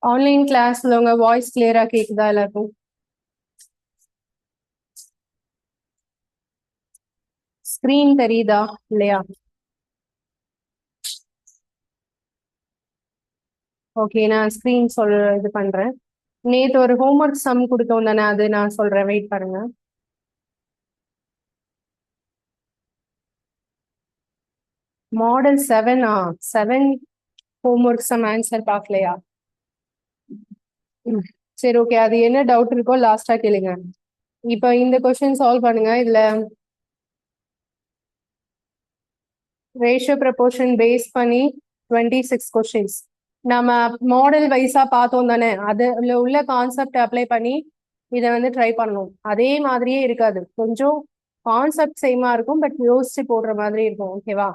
Online கிளாஸ்ல உங்க voice கிளியரா கேக்குதா எல்லாருக்கும்? ஸ்கிரீன் தெரியுதா இல்லையா? ஓகே, நான் ஸ்கிரீன் இது பண்றேன். நேத்து ஒரு ஹோம்ஒர்க் சம் கொடுத்தோம் தானே, அது நான் சொல்றேன், வெயிட் பாருங்க. மாடல் 7 7 ஹோம்ஒர்க் சம் ஆன்சர் பார்க்கலையா? ம். சரி, ஓகே, அது என்ன டவுட் இருக்கோ லாஸ்டா கேளுங்க. இப்போ இந்த கொஸ்டின் சால்வ் பண்ணுங்க. இதுல ரேஷியோ ப்ரப்போர்ஷன் பேஸ் பண்ணி 26 கொஸ்டின்ஸ் நம்ம மாடல் வைஸா பார்த்தோம் தானே, அதுல உள்ள கான்செப்ட் அப்ளை பண்ணி இதை வந்து ட்ரை பண்ணணும். அதே மாதிரியே இருக்காது, கொஞ்சம் கான்செப்ட் சேமா இருக்கும், பட் யோசிச்சு போடுற மாதிரி இருக்கும். ஓகேவா?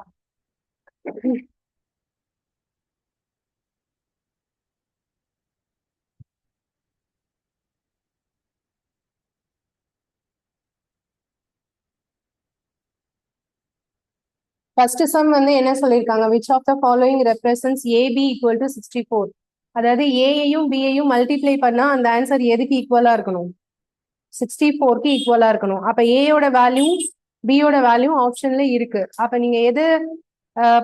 ஃபர்ஸ்ட் சம் வந்து என்ன சொல்லியிருக்காங்க, which of the following represents A B equal to 64. அதாவது ஏயையும் பியையும் மல்டிப்ளை பண்ணா அந்த ஆன்சர் எதுக்கு ஈக்குவலா இருக்கணும்? 64க்கு ஈக்குவலா இருக்கணும். அப்ப ஏயோட வேல்யூ பியோட வேல்யூ ஆப்ஷன்ல இருக்கு. அப்ப நீங்க எது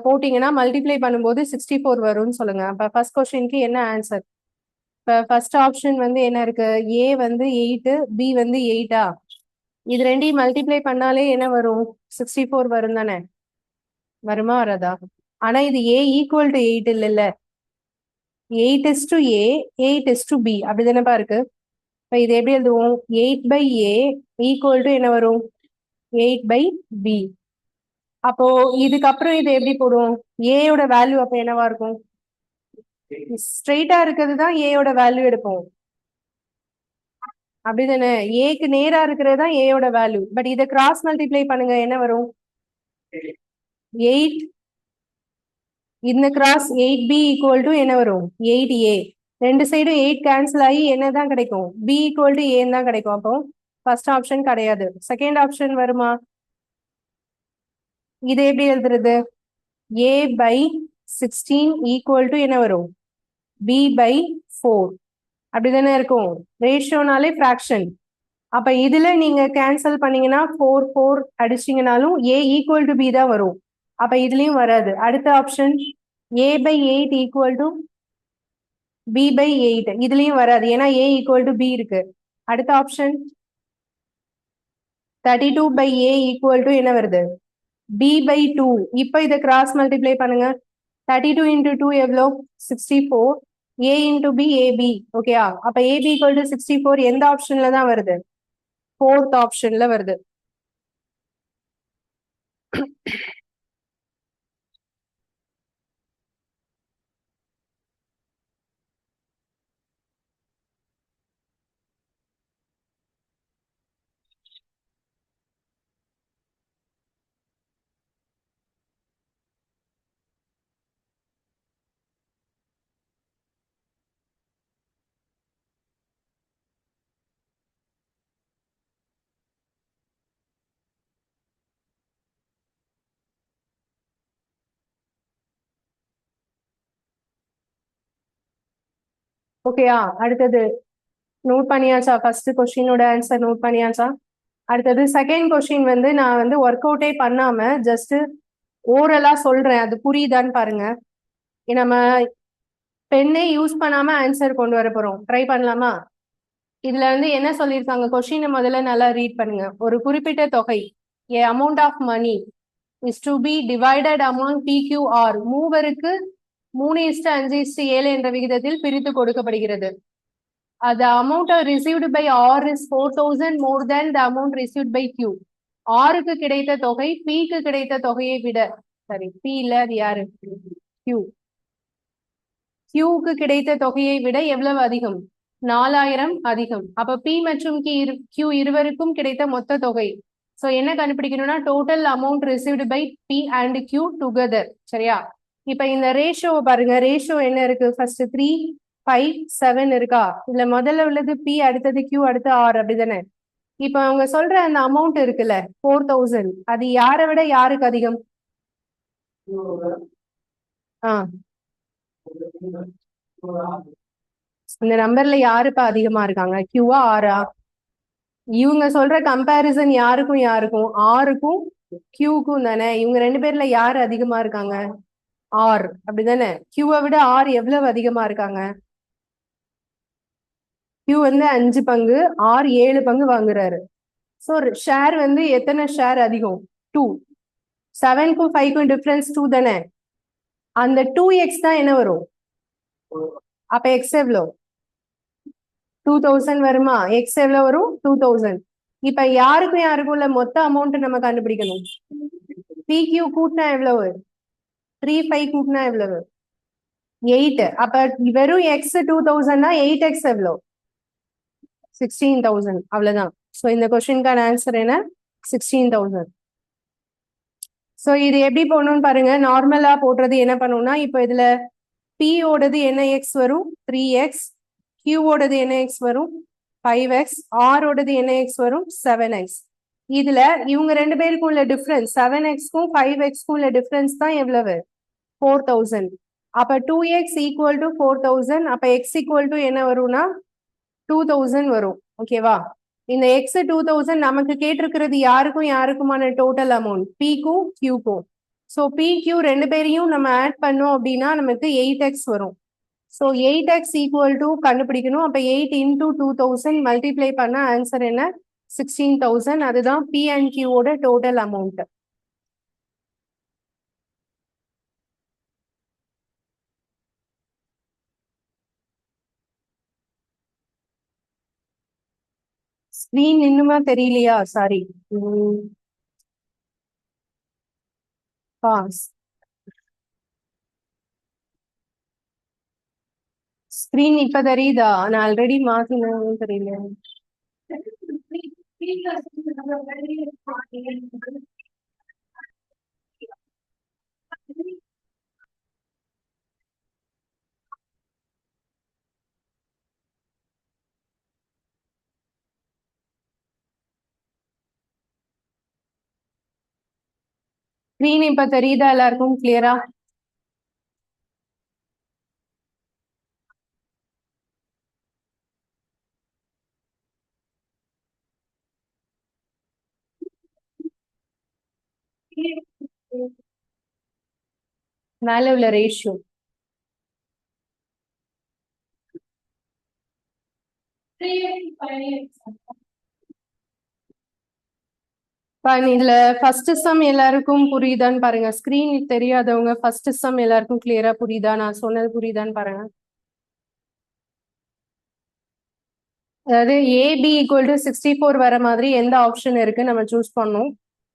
போட்டீங்கன்னா மல்டிப்ளை பண்ணும்போது 64 வரும்னு சொல்லுங்க. அப்ப ஃபர்ஸ்ட் கொஸ்டினுக்கு என்ன ஆன்சர்? இப்ப ஃபர்ஸ்ட் ஆப்ஷன் வந்து என்ன இருக்கு? ஏ வந்து 8, பி வந்து 8. இது ரெண்டையும் மல்டிப்ளை பண்ணாலே என்ன வரும்? 64 வரும் தானே? வருமா வராதா? ஆனா இது ஏ ஈக்குவல் டு 8 இல்ல. 8 is to A, 8 is to B, அப்படிதானப்பா இருக்கு. இப்ப இது எப்படி எழுதுவோம்? 8/A ஈக்குவல் டு என்ன வரும்? 8/B. அப்போ இதுக்கப்புறம் இது எப்படி போடும்? ஏயோட வேல்யூ அப்ப என்னவா இருக்கும்? ஸ்ட்ரெயிட்டா இருக்கிறது தான் ஏயோட வேல்யூ எடுப்போம், அப்படிதானே? ஏக்கு நேரா இருக்கிறது தான் ஏயோட வேல்யூ. பட் இதை கிராஸ் மல்டிப்ளை பண்ணுங்க, என்ன வரும்? 8 இந்த கிராஸ் 8B ஈக்குவல் டு என்ன வரும்? 8A. ரெண்டு சைடும் 8 கேன்சல் ஆகி என்னதான் கிடைக்கும்? B ஈக்குவல் டு ஏன்னு தான் கிடைக்கும். அப்போ ஃபர்ஸ்ட் ஆப்ஷன் கிடையாது. செகண்ட் ஆப்ஷன் வருமா? இது எப்படி எழுதுறது? A/16 ஈக்குவல் டு என்ன வரும்? B/4. அப்படிதானே இருக்கும். ரேஷியோனாலே ஃபிராக்ஷன். அப்ப இதுல நீங்க கேன்சல் பண்ணீங்கன்னா 4 4 அடிச்சிங்கனாலும் A ஈக்குவல் டு B தான் வரும். அப்ப இதுலயும் வராது. அடுத்த option A/8 equal to B/8, இதுலயும் வராது, ஏன்னா A ஈக்குவல் டு B இருக்கு. அடுத்த ஆப்ஷன் 32/A ஈக்குவல் டு என்ன வருது? B/2. இப்ப இதை கிராஸ் மல்டிப்ளை பண்ணுங்க. 32 into 2 எவ்வளோ? 64. A into B, AB. ஓகேயா? அப்ப AB equal to 64 எந்த ஆப்ஷன்ல தான் வருது? ஃபோர்த் ஆப்ஷன்ல வருது. ஓகேயா? அடுத்தது நோட் பண்ணியாச்சா? ஃபர்ஸ்ட் கொஸ்டினோட ஆன்சர் நோட் பண்ணியாச்சா? அடுத்தது செகண்ட் கொஸ்டின் வந்து நான் வந்து ஒர்க் அவுட்டே பண்ணாம ஜஸ்ட் ஓரலா சொல்றேன், அது புரியுதான்னு பாருங்க. நம்ம பெண்ணே யூஸ் பண்ணாம ஆன்சர் கொண்டு வர போறோம். ட்ரை பண்ணலாமா? இதுல வந்து என்ன சொல்லியிருக்காங்க, கொஸ்டினை முதல்ல நல்லா ரீட் பண்ணுங்க. ஒரு குறிப்பிட்ட தொகை, a amount of money is to be divided among PQR, மூவருக்கு 3:5:7 என்ற விகிதத்தில் பிரித்து கொடுக்கப்படுகிறது. The amount received by R is 4,000 more than the amount received by Q. ஆருக்கு கிடைத்த தொகை P-க்கு கிடைத்த தொகையை விட, சரி, P இல்ல, அது யாரு? Q. Q-க்கு கிடைத்த தொகையை விட எவ்வளவு அதிகம்? 4,000 அதிகம். அப்ப P மற்றும் Q இருவருக்கும் கிடைத்த மொத்த தொகை. சோ என்ன கண்டுபிடிக்கணும்னா total amount received by P and Q together. சரியா? இப்ப இந்த ரேஷியோ பாருங்க. ரேஷியோ என்ன இருக்கு? ஃபர்ஸ்ட் 3 5 7 இருக்கா? இதுல முதல்ல உள்ளது P, அடுத்தது Q, அடுத்து R, அப்படிதானே? இப்ப அவங்க சொல்ற அந்த அமௌண்ட் இருக்குல்ல 4,000, அது யாரை விட யாருக்கு அதிகம்? ஆ இந்த நம்பர்ல யாருப்பா அதிகமா இருக்காங்க, கியூவா ஆரா? இவங்க சொல்ற கம்பேரிசன் யாருக்கும் யாருக்கும், ஆருக்கும் கியூக்கும் தானே. இவங்க ரெண்டு பேர்ல யாரு அதிகமா இருக்காங்க, ஆர் அப்படிதானே. கியூவை விட ஆர் எவ்வளவு அதிகமா இருக்காங்க, கியூ வந்து 5 பங்கு, ஆர் 7 பங்கு வாங்குறாரு. ஸோ ஷேர் வந்து எத்தனை ஷேர் அதிகம், 2. 7க்கும் 5க்கும் டிஃபரன்ஸ் 2 தானே. அந்த 2x தான் என்ன வரும், அப்ப எக்ஸ் எவ்வளோ, 2000 வருமா. எக்ஸ் எவ்வளவு வரும், 2000. இப்ப யாருக்கும் யாருக்கும் உள்ள மொத்த அமௌண்ட் நம்ம கண்டுபிடிக்கணும். PQ கூட்டினா எவ்வளவு, 3 5 கூட்டினா எவ்வளவு, 8. அப்ப வெறும் எக்ஸ் 2000னா 8x எவ்வளவு, 16,000. அவ்வளவுதான். சோ இந்த கொஸ்டினுக்கான ஆன்சர் என்ன, 16,000. சோ இது எப்படி போடணும்னு பாருங்க. நார்மலா போடுறது என்ன பண்ணும்னா, இப்ப இதுல P ஓடது என்ன எக்ஸ் வரும், 3x. Q ஓடது என்ன எக்ஸ் வரும், 5x. R ஓடது என்ன எக்ஸ் வரும், 7x. இதுல இவங்க ரெண்டு பேருக்கும் உள்ள டிஃபரன்ஸ் 7x-க்கும் 5x-க்கும் உள்ள டிஃபரன்ஸ் தான் எவ்வளவு, 4000. அப்ப 2x ஈக்குவல் டு 4000. அப்ப x ஈக்குவல் டு என்ன வரும்னா 2000 வரும். ஓகேவா. இந்த x 2000 நமக்கு கேட்டிருக்கிறது யாருக்கும் யாருக்குமான டோட்டல் அமௌண்ட், P-க்கும் Q-க்கும். ஸோ PQ ரெண்டு பேரையும் நம்ம ஆட் பண்ணோம் அப்படின்னா நமக்கு 8x வரும். ஸோ 8x ஈக்குவல் டு கண்டுபிடிக்கணும். அப்ப 8 இன்டூ 2000 மல்டிப்ளை பண்ண ஆன்சர் என்ன, 16,000. அதுதான் P and Q ஓட டோட்டல் அமௌண்ட். ஸ்கிரீன் இன்னுமா தெரியலையா, சாரி. பாஸ். ஸ்கிரீன் இப்ப தெரியுதா, நான் ஆல்ரெடி மாத்தினேன்னு தெரியல. ஸ்கிரீன் இப்ப தெரியுதா எல்லாருக்கும் கிளியரா? மேல உள்ள ரேஷியோ இதுல ஃபர்ஸ்ட் சம் எல்லாருக்கும் புரியுதான்னு பாருங்க. ஸ்கிரீன் தெரியாதவங்க ஃபர்ஸ்ட் சம் எல்லாருக்கும் கிளியரா புரியுதா, நான் சொன்னது புரியுதான்னு பாருங்க. அதாவது ஏபி ஈக்குவல் டு 64 வர மாதிரி எந்த ஆப்ஷன் இருக்கு நம்ம சூஸ் பண்ணோம்.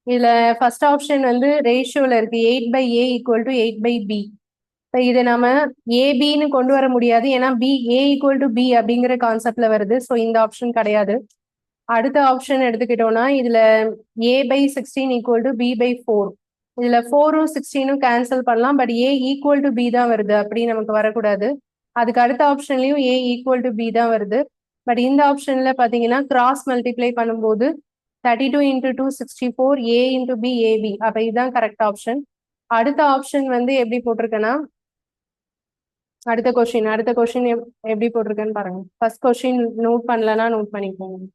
இதுல ஃபர்ஸ்ட் ஆப்ஷன் வந்து ரேஷியோல இருக்கு, 8/A ஈக்குவல் டு 8/B. இப்போ இதை நம்ம ஏபின்னு கொண்டு வர முடியாது, ஏன்னா A ஈக்குவல் டு B அப்படிங்கிற கான்செப்ட்ல வருது. ஸோ இந்த ஆப்ஷன் கிடையாது. அடுத்த ஆப்ஷன் எடுத்துக்கிட்டோம்னா இதுல A/16 ஈக்குவல் டு B/4. இதுல 4ம் 16ம் கேன்சல் பண்ணலாம். But A equal to B தான் வருது, அப்படி நமக்கு வரக்கூடாது. அதுக்கு அடுத்த ஆப்ஷன்லயும் A ஈக்குவல் டு B தான் வருது. பட் இந்த ஆப்ஷன்ல பாத்தீங்கன்னா கிராஸ் மல்டிப்ளை பண்ணும்போது 32 into 2 64, A into B AB. அப்ப இதுதான் கரெக்ட் ஆப்ஷன். அடுத்த ஆப்ஷன் வந்து எப்படி போட்டிருக்கேன்னா, அடுத்த கொஸ்டின் எப்படி போட்டிருக்கேன்னு பாருங்க. ஃபர்ஸ்ட் கொஸ்டின் நோட் பண்ணலன்னா நோட் பண்ணிக்கோங்க.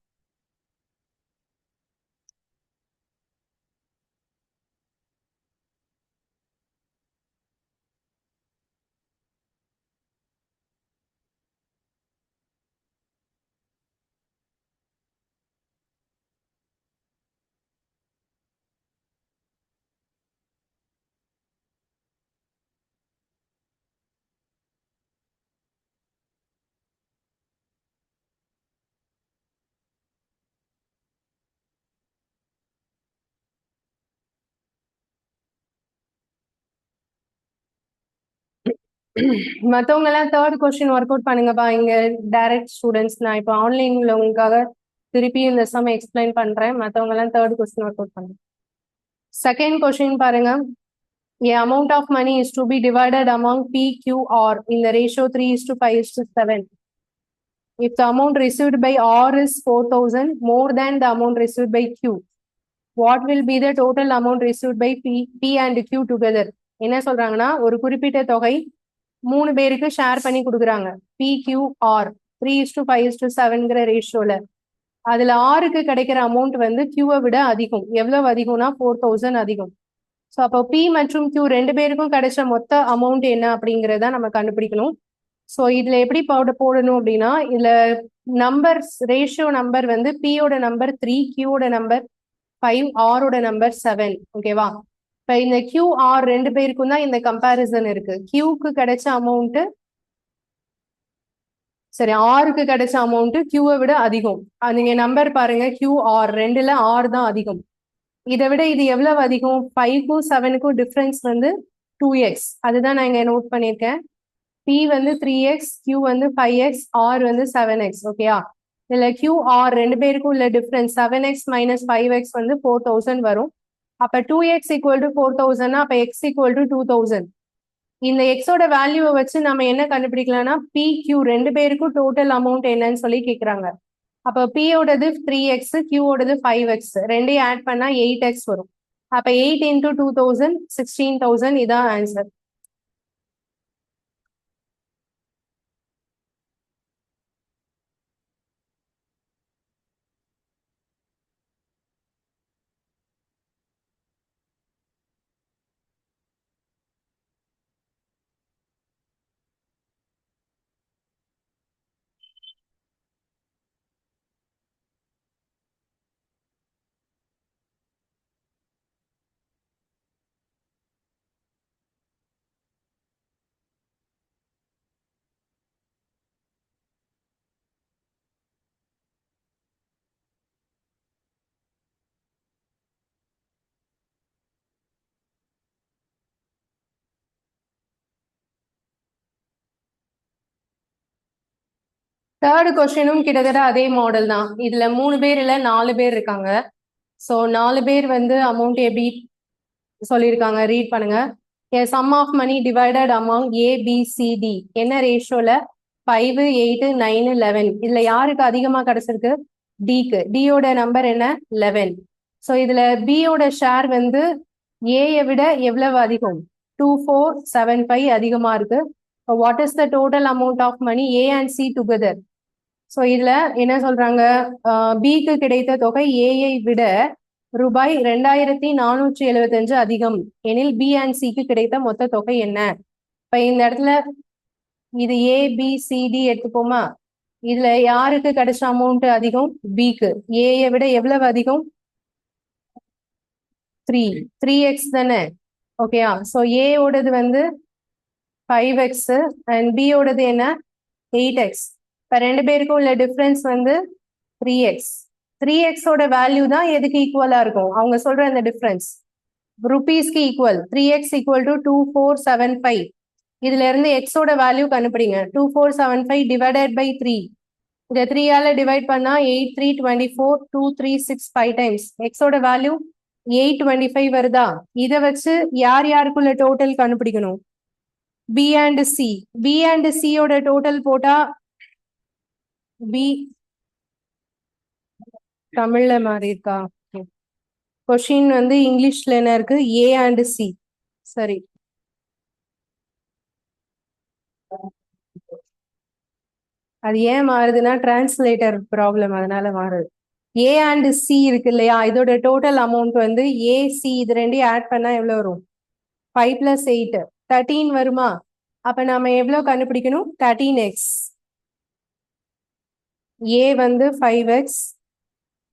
மத்தவங்க எல்லாம் தேர்ட் கொஸ்டின் ஒர்க் அவுட் பண்ணுங்கப்பா. இங்க டைரக்ட் ஸ்டூடெண்ட்ஸ், நான் இப்போ ஆன்லைன்ல உங்களுக்காக திருப்பி இந்த சம் எக்ஸ்பிளைன் பண்றேன். மத்தவங்க எல்லாம் தேர்ட் கொஸ்டின் ஒர்க் அவுட் பண்ணுங்க. செகண்ட் கொஸ்டின் பாருங்க. A amount of money is to be divided among P, Q, R in the ratio 3:5:7. If the amount received by R is 4,000 more than the amount received by Q, what will be the total amount received by P and Q together? என்ன சொல்றாங்கன்னா, ஒரு குறிப்பிட்ட தொகை 3 பேருக்கு share பண்ணி கொடுக்குறாங்க. PQR 3:5:7ங்கிற ரேஷியோல. அதுல ஆருக்கு கிடைக்கிற அமௌண்ட் வந்து கியூவை விட அதிகம். எவ்வளவு அதிகம்னா 4000 அதிகம். ஸோ அப்போ பி மற்றும் கியூ ரெண்டு பேருக்கும் கிடைச்ச மொத்த அமௌண்ட் என்ன அப்படிங்கிறத நம்ம கண்டுபிடிக்கணும். ஸோ இதுல எப்படி போடணும் அப்படின்னா, இதுல நம்பர்ஸ் ரேஷியோ நம்பர் வந்து பியோட நம்பர் 3, கியூவோட நம்பர் 5, ஆரோட நம்பர் 7. ஓகேவா? இப்ப இந்த கியூஆர் ரெண்டு பேருக்கும் தான் இந்த கம்பேரிசன் இருக்கு. கியூக்கு கிடைச்ச அமௌண்ட் சரி, ஆருக்கு கிடைச்ச அமௌண்ட் கியூவை விட அதிகம். நீங்க நம்பர் பாருங்க, கியூஆர் ரெண்டுல ஆர் தான் அதிகம். இதை விட இது எவ்வளவு அதிகம்? 5க்கும் 7க்கும் டிஃபரன்ஸ் வந்து 2x. அதுதான் நான் இங்க நோட் பண்ணியிருக்கேன். P வந்து 3x, Q வந்து 5x, R வந்து 7x. ஓகேயா? இதுல QR ரெண்டு பேருக்கும் உள்ள டிஃபரன்ஸ் 7x minus 5x வந்து 4000 வரும். அப்ப 2x equal to 4000, அப்ப x equal to 2000. இந்த எக்ஸோட வேல்யூவை வச்சு நம்ம என்ன கண்டுபிடிக்கலாம்னா PQ ரெண்டு பேருக்கும் டோட்டல் அமௌண்ட் என்னன்னு சொல்லி கேக்குறாங்க. அப்ப P ஓடது 3x, Q ஓடது 5x, ரெண்டையும் ஆட் பண்ணா 8x வரும். அப்ப 8 into 2000 16,000. இதான் ஆன்சர். தேர்ட் கொஸ்டினும் கிட்டத்தட்ட அதே மாடல் தான். இதுல 3 பேர் இல்ல 4 பேர் இருக்காங்க. ஸோ 4 பேர் வந்து அமௌண்ட் எப்படி சொல்லியிருக்காங்க ரீட் பண்ணுங்க. A sum of money divided among A, B, C, D. என்ன ரேஷியோல? 5, 8, 9, 11. இதுல யாருக்கு அதிகமா கிடைச்சிருக்கு? டிக்கு. டியோட நம்பர் என்ன? 11. ஸோ இதுல பியோட ஷேர் வந்து ஏயை விட எவ்வளவு அதிகம்? 2475 அதிகமா இருக்கு. What is the total amount of money A and C together? So இதுல என்ன சொல்றாங்க? பிக்கு கிடைத்த தொகை ஏயை விட ரூபாய் 2475 அதிகம் எனில் பி அண்ட் சிக்கு கிடைத்த மொத்த தொகை என்ன? இப்ப இந்த இடத்துல இது ஏ பி சி டி எடுத்துப்போமா? இதுல யாருக்கு கிடைச்ச அமௌண்ட் அதிகம்? பிக்கு. ஏயை விட எவ்வளவு அதிகம்? 3x தானே? ஓகேயா? ஸோ ஏ ஓடது வந்து 5x அண்ட் பி ஓடது என்ன? 8x. இப்ப ரெண்டு பேருக்கும் உள்ள டிஃபரன்ஸ் வந்து 3x. 3x ஓட வேல்யூ தான் எதுக்கு ஈக்குவலா இருக்கும்? அவங்க சொல்ற அந்த டிஃபரன்ஸ் ருபீஸ்க்கு ஈக்குவல். 3x equal to 2475. இதுல இருந்து x ஓட வேல்யூ கண்டுபிடிங்க. 2475 டிவைடட் பை 3. இதை 3 ஆல டிவைட் பண்ணா 8, 3, 24, 2, 3, 6, 5 டைம்ஸ். x ஓட வேல்யூ 825 வருதா? இதை வச்சு யார் யாருக்குள்ள டோட்டல் கண்டுபிடிக்கணும்? B and C. B and C ஓட டோட்டல் போட்டா பி தமிழ்ல மாறி இருக்கா? கொஸ்டின் வந்து இங்கிலீஷ்ல என்ன இருக்கு? A and C. சரி, அது ஏன் மாறுதுன்னா டிரான்ஸ்லேட்டர் ப்ராப்ளம், அதனால மாறுது. ஏ அண்ட் சி இருக்கு இல்லையா? இதோட டோட்டல் அமௌண்ட் வந்து ஏசி இது ரெண்டையும் ஆட் பண்ணா எவ்வளவு வரும்? 5 + 8 13 வருமா? அப்ப நாம எவ்வளவு கண்டுபிடிக்கணும்? 13x. ஏ வந்து 5x,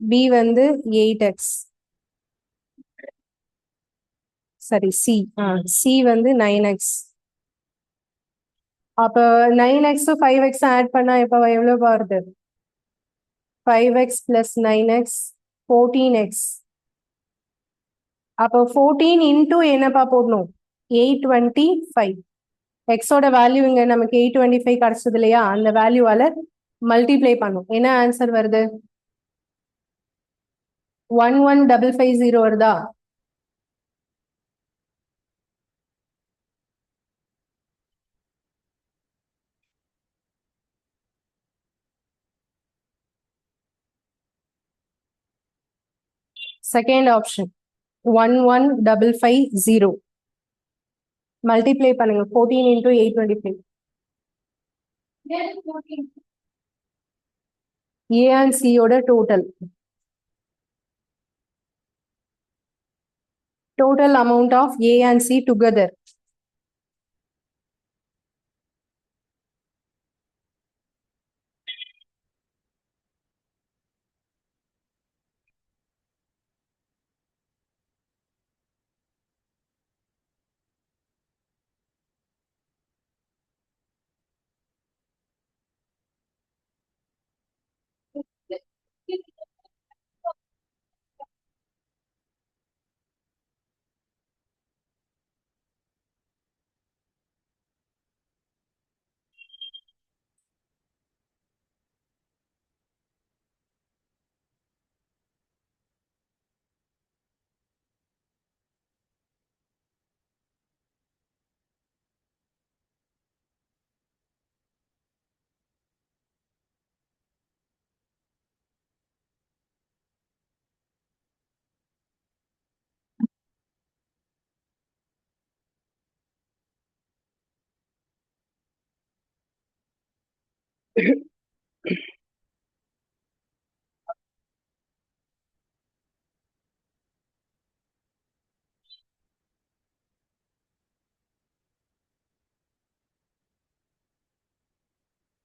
பி வந்து 8x. சரி, சி வந்து 9x. அப்ப 9x 5x ஆட் பண்ணா இப்ப எவ்வளவு வருது? 5x plus 9x 14x. அப்போ 14 into என்னப்பா போடணும்? 825. எக்ஸோட வேல்யூ இங்க நமக்கு 825 கிடைச்சது இல்லையா? அந்த வேல்யூவால மல்டிப்ளை பண்ணும். என்ன ஆன்சர் வருது? 11550 வருதா? Second option 11550. மல்டிப்ளை பண்ணுங்க 14 into 825. A and C ஓட total amount of A and C together.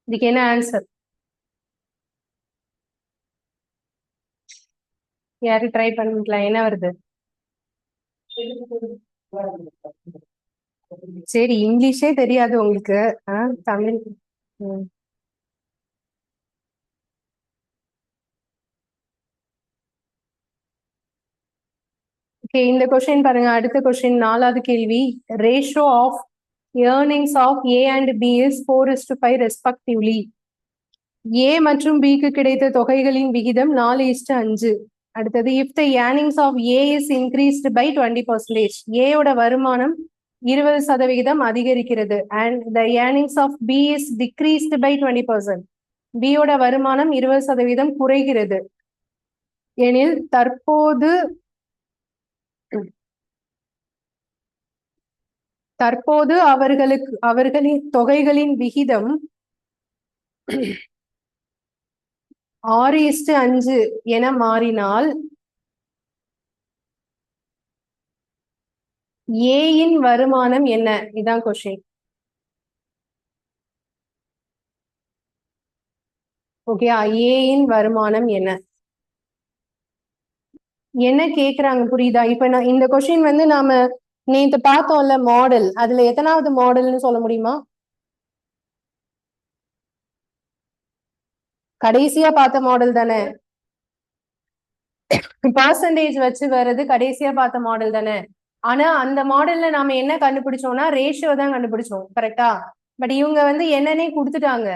இதுக்கு என்ன ஆன்சர்? யாரு ட்ரை பண்ணிக்கலாம்? என்ன வருது? சரி, இங்கிலீஷே தெரியாது உங்களுக்கு. தமிழ். ஓகே, இந்த கொஸ்டின் பாருங்க. அடுத்த கொஸ்டின் 4வது கேள்வி. Ratio of earnings of A and B is 4:5 respectively. A மற்றும் B க்கு கிடைத்த தொகைகளின் விகிதம் 4:5. அடுத்தது, if the earnings of A is increased by 20%, A ஓட வருமானம் 20% அதிகரிக்கிறது, and the earnings of B is decreased by 20%, B ஓட வருமானம் 20% குறைகிறது எனில் தற்போது அவர்களின் தொகைகளின் விகிதம் 6:5 என மாறினால் ஏயின் வருமானம் என்ன? இதான் கொஸ்டின். ஓகே, ஏயின் வருமானம் என்ன கேக்குறாங்க? புரியுதா? இப்ப நான் இந்த கொஸ்டின் வந்து நாம நேத்து பார்த்தோம்ல மாடல், அதுல எத்தனாவது மாடல்னு சொல்ல முடியுமா? கடைசியா பார்த்த மாடல் தானே? பர்சன்டேஜ் வச்சு வர்றது கடைசியா பார்த்த மாடல் தானே? ஆனா அந்த மாடல்ல நாம என்ன கண்டுபிடிச்சோம்னா ரேஷியோ தான் கண்டுபிடிச்சோம், கரெக்டா? பட் இவங்க வந்து என்னன்னே கொடுத்துட்டாங்க,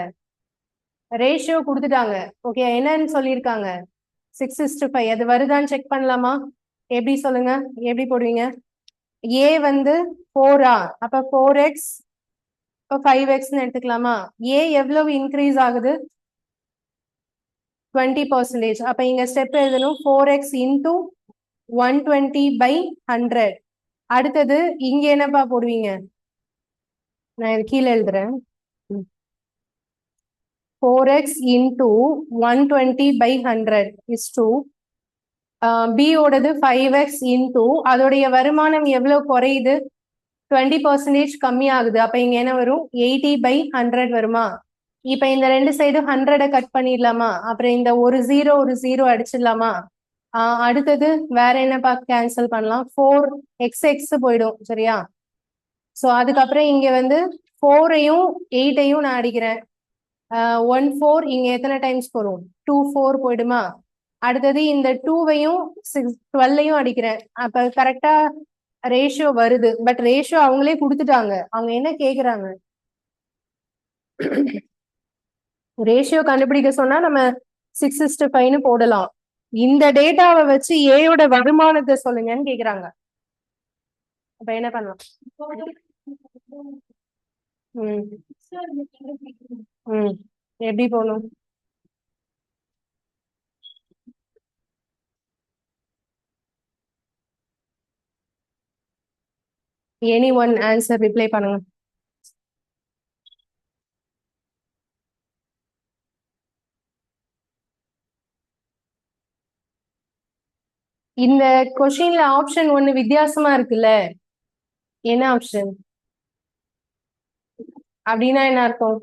ரேஷியோ கொடுத்துட்டாங்க. ஓகே, என்னன்னு சொல்லியிருக்காங்க? 6:5. அது வருதான்னு செக் பண்ணலாமா? எப்படி சொல்லுங்க, எப்படி போடுவீங்க? ஏ வந்து 4, அப்ப 4x 5x எடுத்துக்கலாமா? ஏ எவ்வளவு இன்க்ரீஸ் ஆகுது? 20%. அப்ப இங்க ஸ்டெப் எழுதணும், 4x into 120/100. அடுத்தது இங்க என்னப்பா போடுவீங்க? நான் இது கீழே எழுதுறேன். 4x into 120/100 is to B ஓடது 5x into அதோடைய வருமானம் எவ்வளவு குறையுது? 20% கம்மி ஆகுது. அப்ப இங்க என்ன வரும்? 80/100 வருமா? இப்ப இந்த ரெண்டு சைடும் 100 கட் பண்ணிடலாமா? அப்புறம் இந்த ஒரு ஜீரோ அடிச்சிடலாமா? அடுத்தது வேற என்னப்பா கேன்சல் பண்ணலாம்? 4x போயிடும், சரியா? சோ அதுக்கப்புறம் இங்க வந்து 4ஐயும் 8ஐயும் நான் அடிக்கிறேன். 1 4 இங்க எத்தனை டைம்ஸ் போடும்? 2 4 போயிடுமா? அடுத்தது இந்த 2வையும் 12ஐயும் அடிக்கிறேன். அப்ப கரெக்டா ரேஷியோ வருது. பட் ரேஷியோ அவங்களே கொடுத்துட்டாங்க. அவங்க என்ன கேக்குறாங்க? ரேஷியோ கண்டுபிடிக்க சொன்னா நம்ம 6:5ன்னு போடலாம். இந்த டேட்டாவை வச்சு ஏயோட வருமானத்தை சொல்லுங்கன்னு கேக்குறாங்க. அப்ப என்ன பண்ணலாம்? எப்படி போகணும்? எனி ஒன் ஆன்சர் ரிப்ளை பண்ணுங்க. இந்த கொஸ்டின்ல ஆப்ஷன் ஒன்னு வித்தியாசமா இருக்குல்ல, என்ன ஆப்ஷன் அப்படின்னா என்ன அர்த்தம்?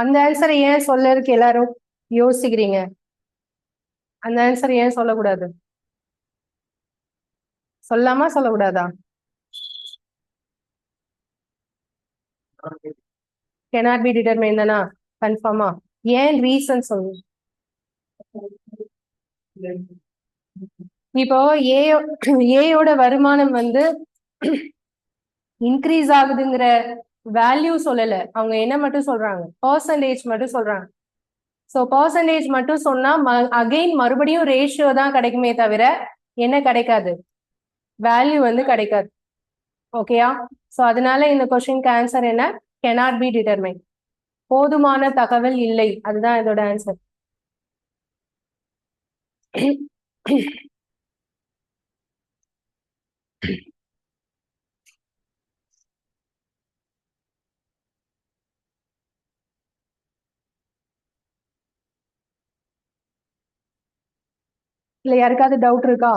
அந்த ஆன்சரை ஏன் சொல்லறதுக்கு எல்லாரும் யோசிக்கிறீங்க? அந்த ஆன்சர் ஏன் சொல்லக்கூடாது? சொல்லாமா சொல்லக்கூடாதா? cannot be determined தானா? கன்ஃபார்மா? ஏன் ரீசன் சொல்லு. இப்போ ஏயோட வருமானம் வந்து இன்க்ரீஸ் ஆகுதுங்கிற வேல்யூ சொல்லல, அவங்க என்ன மட்டும் சொல்றாங்க, பர்சன்டேஜ் மட்டும் சொல்றாங்க. ஸோ பர்சன்டேஜ் மட்டும் சொன்னா அகைன் மறுபடியும் ரேஷியோ தான் கிடைக்குமே தவிர என்ன கிடைக்காது, வேல்யூ வந்து கிடைக்காது. ஓகேயா? ஸோ அதனால இந்த கொஸ்டினுக்கு ஆன்சர் என்ன? cannot be determined. போதுமான தகவல் இல்லை, அதுதான் இதோட ஆன்சர். இல்ல யாருக்காவது டவுட் இருக்கா?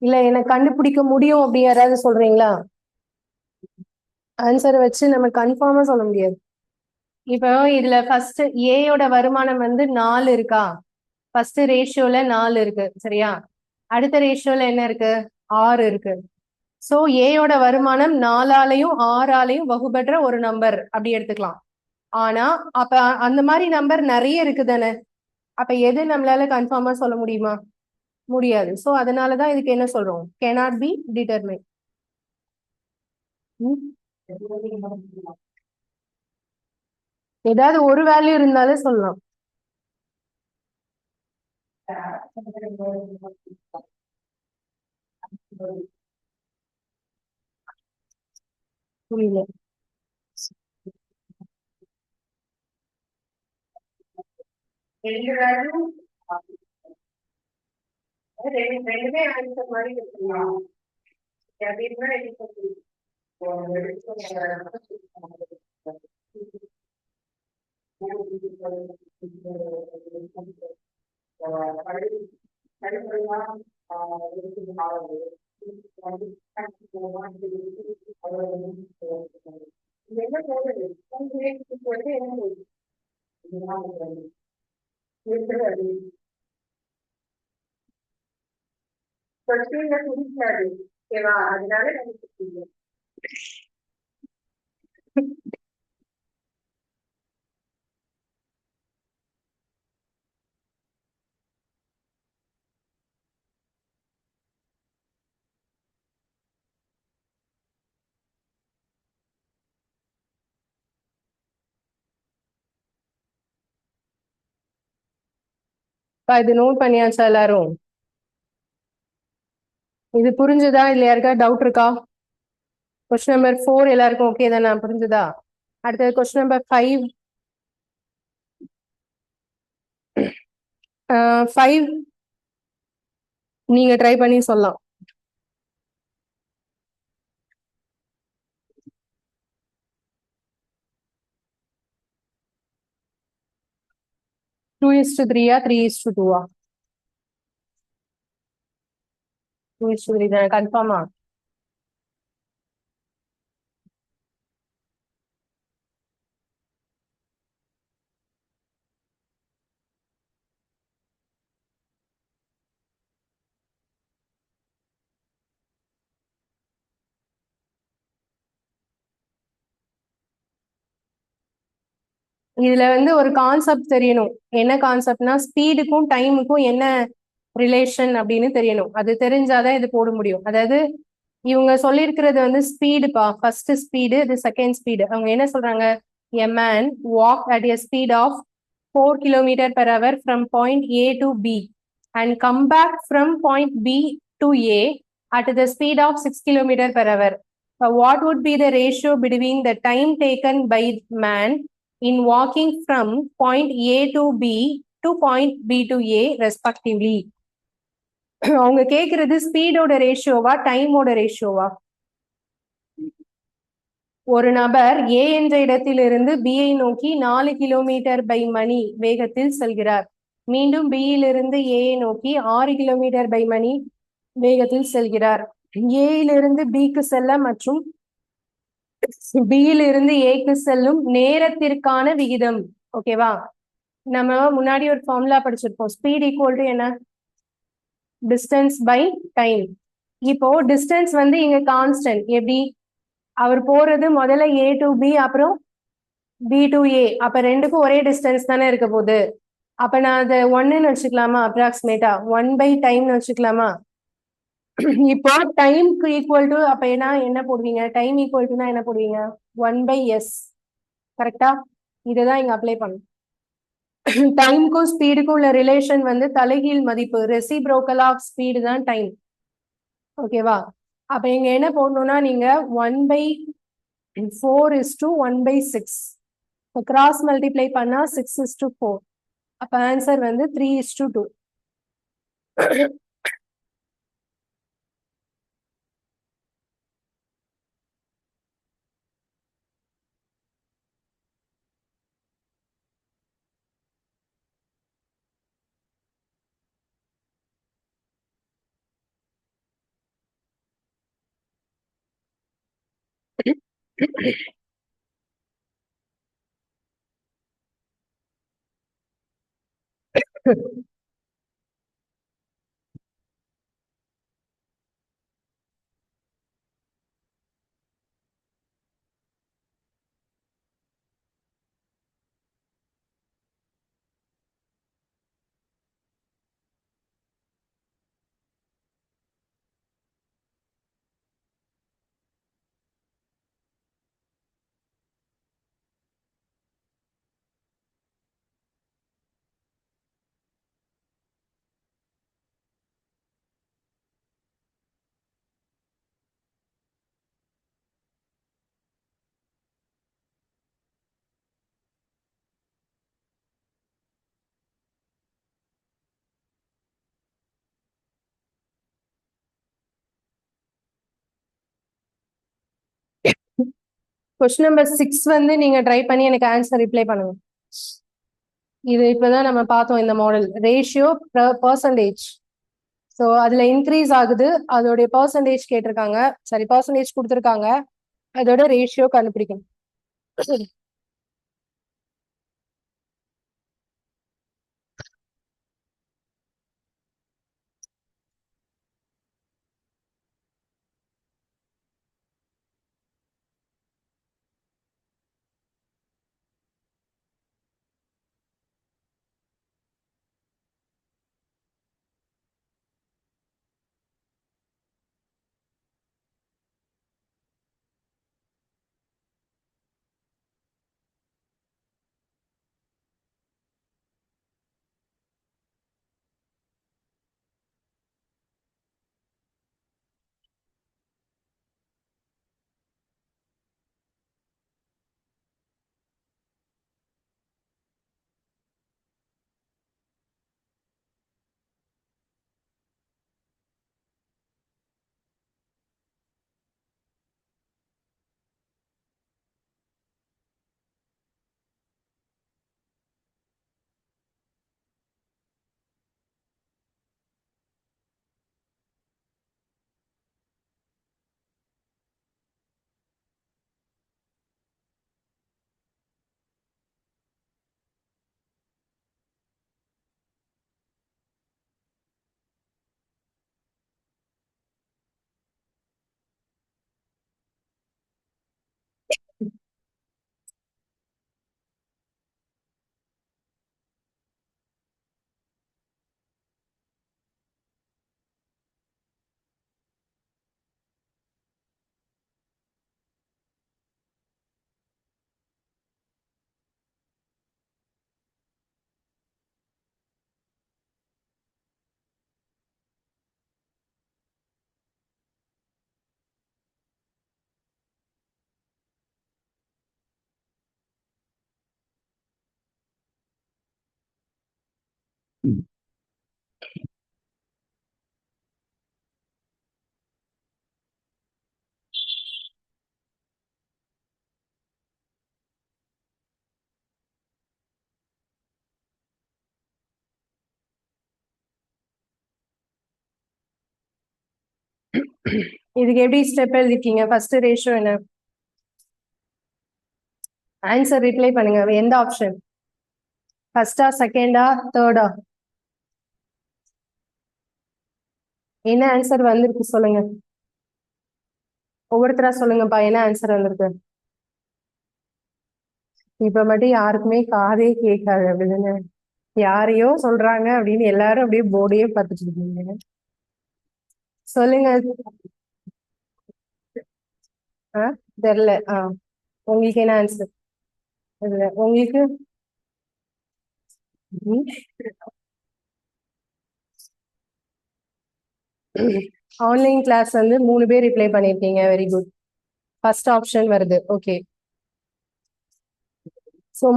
இல்ல எனக்கு கண்டுபிடிக்க முடியும் அப்படி யாராவது சொல்றீங்களா? ஆன்சரை வச்சு நம்ம கன்ஃபார்மா சொல்ல முடியாது. இப்போ இதுல ஃபர்ஸ்ட் ஏயோட வருமானம் வந்து 4 இருக்கா? ஃபர்ஸ்ட் ரேஷியோல 4 இருக்கு, சரியா? அடுத்த ரேஷியோல என்ன இருக்கு? 6 இருக்கு. சோ ஏயோட வருமானம் 4ஆலையும் 6ஆலையும் வகுபடுற ஒரு நம்பர் அப்படி எடுத்துக்கலாம். ஆனா அப்ப அந்த மாதிரி நம்பர் நிறைய இருக்கு தானே, அப்ப எது நம்மளால கன்ஃபார்மா சொல்ல முடியுமா? முடியாது. சோ அதனாலதான் இதுக்கு என்ன சொல்றோம், cannot be determined. ஏதாவது ஒரு வேல்யூ இருந்தாலும் சொல்லலாம். புரியல. ரெண்டு வேல்யூ ரெண்டுமே ஆன்சர் மாதிரி இருக்கலாம். அதனால இது நோட் பண்ணியாச்சா எல்லாரும்? இது புரிஞ்சுதா? இல்ல யாருக்கா டவுட் இருக்கா? கொஸ்டின் நம்பர் 4 எல்லாருக்கும் ஓகே தானே, புரிஞ்சுதா? அடுத்தது கொஸ்டின் நம்பர் 5. 5 நீங்க ட்ரை பண்ணி சொல்லலாம். Two is to த்ரீயா 3:2? 2:3 தானே, கன்ஃபார்மா? இதுல வந்து ஒரு கான்செப்ட் தெரியணும். என்ன கான்செப்ட்னா, ஸ்பீடுக்கும் டைமுக்கும் என்ன ரிலேஷன் அப்படின்னு தெரியணும். அது தெரிஞ்சாதான் இது போட முடியும். அதாவது இவங்க சொல்லியிருக்கிறது வந்து ஸ்பீடுப்பா, ஃபர்ஸ்ட் ஸ்பீடு, இது செகண்ட் ஸ்பீடு. அவங்க என்ன சொல்றாங்க, a man walked at a speed of 4 km/h from point A to B and come back from point B to A at the speed of 6 km/h. What would be the ratio between the time taken by man in walking from point A to B to point B to A respectively. அவங்க கேக்குறது ஸ்பீடோட ரேஷியோவா டைமோட ரேஷியோவா? ஒரு நபர் ஏ என்ற இடத்திலிருந்து பியை நோக்கி 4 கிலோமீட்டர்/மணி வேகத்தில் செல்கிறார். மீண்டும் பியிலிருந்து ஏயை நோக்கி 6 கிலோமீட்டர்/மணி வேகத்தில் செல்கிறார். ஏயிலிருந்து பிக்கு செல்ல மற்றும் பியிலிருந்து ஏக்கு செல்லும் நேரத்திற்கான விகிதம். ஓகேவா? நம்ம முன்னாடி ஒரு ஃபார்முலா படிச்சிருப்போம். ஸ்பீட் ஈக்குவல் டு என்ன? Distance by time. இப்போ டிஸ்டன்ஸ் வந்து இங்க கான்ஸ்டன்ட். எப்படி? அவர் போறது முதல்ல ஏ டு பி, அப்புறம் பி டு ஏ. அப்ப ரெண்டுக்கும் ஒரே டிஸ்டன்ஸ் தானே இருக்க போகுது. அப்ப நான் அதை ஒன்னுன்னு வச்சுக்கலாமா? அப்ராக்சிமேட்டா 1/டைம்னு வச்சுக்கலாமா? இப்போ டைம்க்கு ஈக்குவல் டு அப்ப என்ன போடுவீங்க? டைம் ஈக்குவல் டுனா என்ன போடுவீங்க? 1/s. கரெக்டா? இதுதான் இங்க அப்ளை பண்ணும். டைம்க்கும் ஸ்பீடுக்கும் உள்ள ரிலேஷன் வந்து தலைகீழ் மதிப்பு. ரெசிப்ரோக்கல் ஆஃப் ஸ்பீடு தான் டைம். ஓகேவா? அப்ப இங்க என்ன போடணும்னா நீங்க 1/4:1/6. இப்போ கிராஸ் மல்டிப்ளை பண்ணா 6:4. அப்ப ஆன்சர் வந்து 3:2. கொஸ்டின் நம்பர் 6 வந்து நீங்க ட்ரை பண்ணி எனக்கு ஆன்சர் ரிப்ளை பண்ணுங்க. இது இப்பதான் நம்ம பார்த்தோம் இந்த மாடல். Ratio percentage. ஸோ அதுல இன்க்ரீஸ் ஆகுது, அதோடைய பர்சன்டேஜ் கேட்டிருக்காங்க. சரி, பர்சன்டேஜ் கொடுத்துருக்காங்க, அதோட ரேஷியோ கண்டுபிடிக்கணும். இதுக்கு எப்படி ஸ்டெப் எழுதிருக்கீங்க? ஃபர்ஸ்ட் ரேஷியோ என்ன? ஆன்சர் ரிப்ளை பண்ணுங்க. எந்த ஆப்ஷன்? ஃபர்ஸ்டா, செகண்டா, தேர்டா? என்ன ஆன்சர் வந்திருக்கு சொல்லுங்க. ஒவ்வொருத்தரா சொல்லுங்கப்பா, என்ன ஆன்சர் வந்திருக்கு? இப்ப மட்டும் யாருக்குமே காதே கேட்காது அப்படிதானே? யாரையோ சொல்றாங்க அப்படின்னு எல்லாரும் அப்படியே போர்டையே பார்த்துட்டு இருக்கீங்க. சொல்லுங்க. தெரியல. உங்களுக்கு என்ன ஆன்சர்? உங்களுக்கு ஆன்லைன் கிளாஸ் வந்து 3 பேர் ரிப்ளை பண்ணிருக்கீங்க. Very good. ஃபர்ஸ்ட் ஆப்ஷன் வருது. ஓகே. ஸோ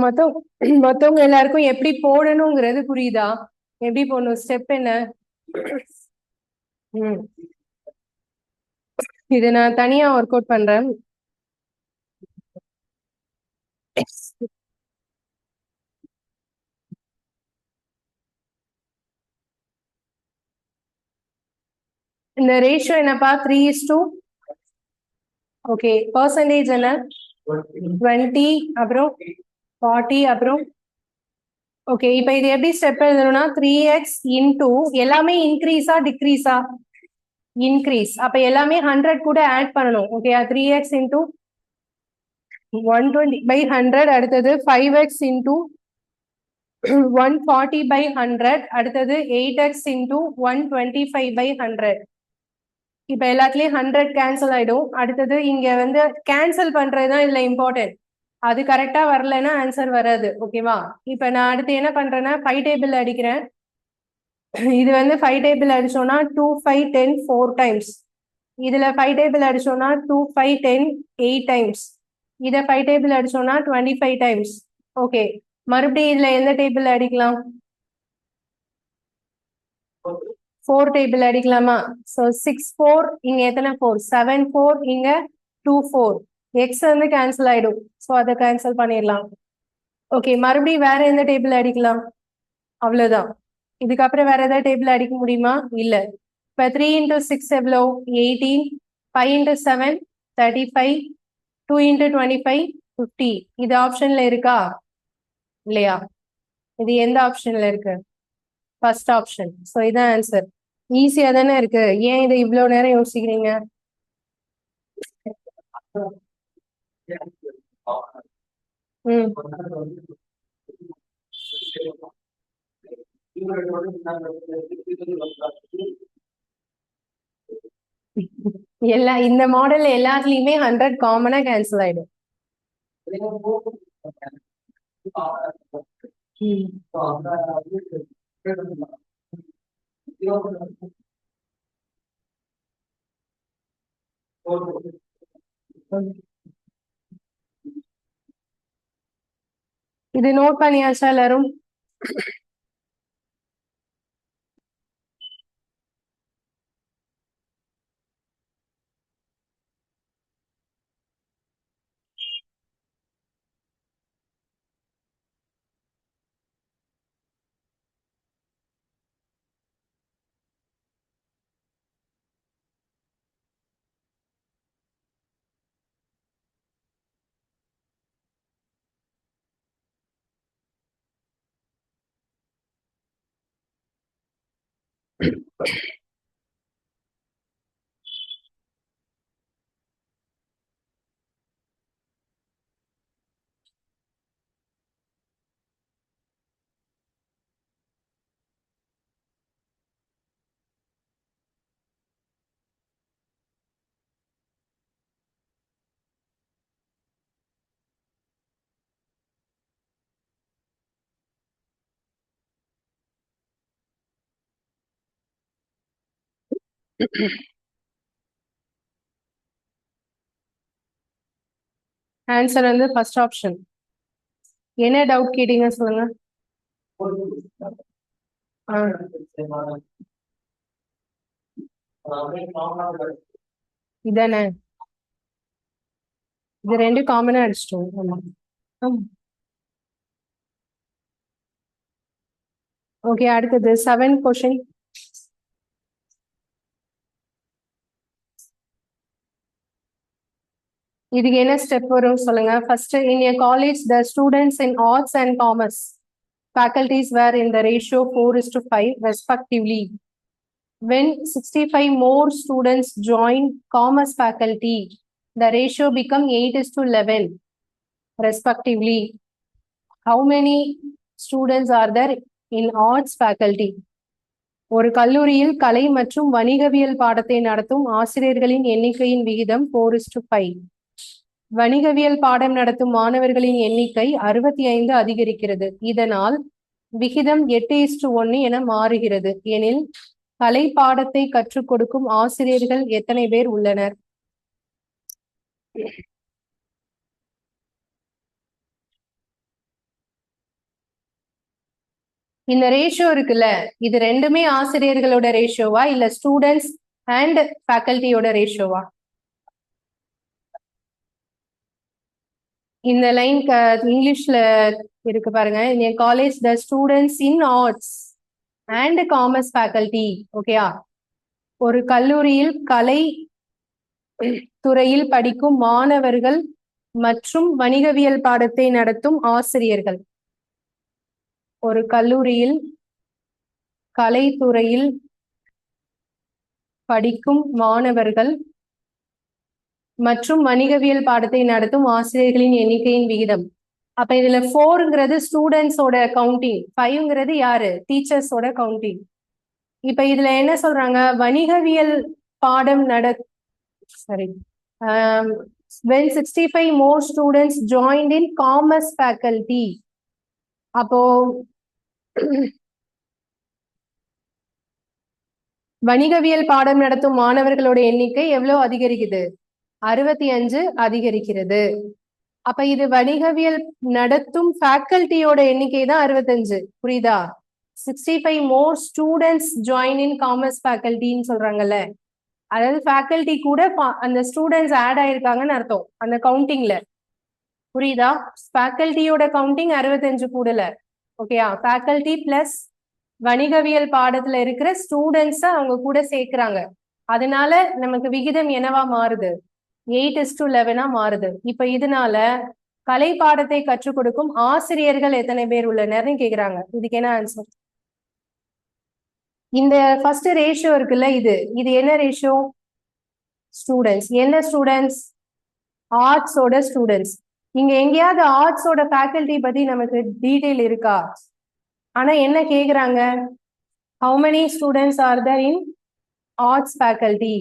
மொத்தவங்க எல்லாருக்கும் எப்படி போடணுங்கிறது புரியுதா? எப்படி போடணும், ஸ்டெப் என்ன? ம் இது நான் தனியா ஒர்க் அவுட் பண்றேன். இந்த ரேஷியோ என்னப்பா? 3:2. ஓகே. பர்சன்டேஜ் என்ன? 20, அப்புறம் 40, அப்புறம் ஓகே. இப்போ இது எப்படி ஸ்டெப் எழுதணும்னா 3x இன்டூ எல்லாமே இன்க்ரீஸா டிக்ரீஸா? இன்க்ரீஸ். அப்ப எல்லாமே 100 கூட ஆட் பண்ணணும். ஓகே. 3x into 120/100. அடுத்தது 5x இன்டூ 140/100. அடுத்தது 8x இன்டூ 125/100. இப்ப எல்லாத்துலயும் 100 கேன்சல் ஆயிடும். அடுத்தது இங்க வந்து கேன்சல் பண்றதுதான் இதுல இம்பார்ட்டன்ட். அது கரெக்டா வரலன்னா ஆன்சர் வராது. ஓகேவா? இப்ப நான் அடுத்து என்ன பண்றேன்னா 5 டேபிள் அடிக்கிறேன். இது வந்து 5 டேபிள் அடிச்சோம்னா 2, 5, 10 4 டைம்ஸ். இதுல 5 டேபிள் அடிச்சோம்னா 2, 5, 10 8 டைம்ஸ். இத 5 டேபிள் அடிச்சோம்னா 25 டைம்ஸ். ஓகே. மறுபடியும் இதுல எந்த டேபிள் அடிக்கலாம்? 4 டேபிள் அடிக்கலாமா? ஸோ 6 4, இங்க எத்தனை 4? 7 4, இங்க 2 4. எக்ஸ் வந்து கேன்சல் ஆயிடும். ஸோ அதை கேன்சல் பண்ணிடலாம். ஓகே. மறுபடியும் வேற எந்த டேபிள் அடிக்கலாம்? அவ்வளவுதான். இதுக்கப்புறம் வேற ஏதாவது டேபிள் அடிக்க முடியுமா? இல்ல. இப்ப 3 into 6 எவ்வளோ? 18. 5 into 7 35. 2 into 25 50. இது ஆப்ஷன்ல இருக்கா? இல்லையா? இது எந்த ஆப்ஷன்ல இருக்கு? First option. ஸோ இதான் ஆன்சர். ஈஸியா தானே இருக்கு. ஏன் இதை இவ்வளவு நேரம் யோசிக்கிறீங்க? ம் இந்த மாடல்ல எல்லாத்துலயுமே 100 காமனா கேன்சல் ஆயிடும். இது நோட் பண்ணியாச்சா எல்லாரும்? ஆன்சர் வந்து ஃபர்ஸ்ட் ஆப்ஷன். என்ன டவுட் கேட்டீங்க சொல்லுங்க. இதானே, இது ரெண்டு காமனா அடிச்சிட்டோம். ஆமா. ஓகே, அடுத்தது 7 கொஸ்டின். இதுக்கு என்ன ஸ்டெப் வரும் சொல்லுங்க. First, in a college the students in arts and commerce faculties were in the ratio 4:5 respectively. When 65 more students joined commerce faculty, the ratio become 8:11 respectively. How many students are there in arts faculty? ஒரு கல்லூரியில் கலை மற்றும் வணிகவியல் பாடத்தை நடத்தும் ஆசிரியர்களின் எண்ணிக்கையின் விகிதம் 4:5. வணிகவியல் பாடம் நடத்தும் மாணவர்களின் எண்ணிக்கை 65 அதிகரிக்கிறது. இதனால் விகிதம் 8:1 என மாறுகிறது. எனில் கலை பாடத்தை கற்றுக் கொடுக்கும் ஆசிரியர்கள் எத்தனை பேர் உள்ளனர்? இந்த ரேஷியோ இருக்குல்ல, இது ரெண்டுமே ஆசிரியர்களோட ரேஷியோவா இல்ல ஸ்டூடெண்ட்ஸ் அண்ட் ஃபேக்கல்டியோட ரேஷியோவா? இந்த லைன் இங்கிலீஷ்ல இருக்கு பாருங்க. in college the students in arts and commerce faculty. ஓகேயா? ஒரு கல்லூரியில் கலை துறையில் படிக்கும் மாணவர்கள் மற்றும் வணிகவியல் பாடத்தை நடத்தும் ஆசிரியர்கள். ஒரு கல்லூரியில் கலைத்துறையில் படிக்கும் மாணவர்கள் மற்றும் வணிகவியல் பாடத்தை நடத்தும் ஆசிரியர்களின் எண்ணிக்கையின் விகிதம். அப்ப இதுல 4ங்கிறது ஸ்டூடெண்ட்ஸோட கவுண்டிங், 5ங்கிறது யாரு? டீச்சர்ஸோட கவுண்டிங். இப்ப இதுல என்ன சொல்றாங்க? வணிகவியல் பாடம் sorry when 65 more students joined in commerce faculty. அப்போ வணிகவியல் பாடம் நடத்தும் மாணவர்களோட எண்ணிக்கை எவ்வளவு அதிகரிக்குது? 65 அதிகரிக்கிறது. அப்ப இது வணிகவியல் நடத்தும் ஃபேக்கல்டியோட எண்ணிக்கை தான் 65. புரியுதா? 65 more students join in commerce facultyன்னு சொல்றாங்கல்ல, அதாவது ஃபேக்கல்டி கூட அந்த ஸ்டூடெண்ட்ஸ் ஆட் ஆயிருக்காங்கன்னு அர்த்தம் அந்த கவுண்டிங்ல. புரியுதா? ஃபேக்கல்டியோட கவுண்டிங் 65 கூடல. ஓகேயா? ஃபேக்கல்டி பிளஸ் வணிகவியல் பாடத்துல இருக்கிற ஸ்டூடெண்ட்ஸ அவங்க கூட சேர்க்கிறாங்க. அதனால நமக்கு விகிதம் என்னவா மாறுது? 8:11 மாறுது. இப்ப இதனால கலை பாடத்தை கற்றுக் கொடுக்கும் ஆசிரியர்கள் எத்தனை பேர் உள்ளனர்னு கேக்குறாங்க. இதுக்கு என்ன ஆன்சர்? இந்த ஃபர்ஸ்ட் ரேஷியோ இருக்குல்ல, இது என்ன ரேஷியோ? ஸ்டூடெண்ட்ஸ். என்ன ஸ்டூடெண்ட்ஸ்? ஆர்ட்ஸோட ஸ்டூடெண்ட்ஸ். இங்க எங்கேயாவது ஆர்ட்ஸோட ஃபேக்கல்டி பத்தி நமக்கு டீடைல் இருக்கா? ஆனா என்ன கேக்குறாங்க? how many students are there in arts faculty?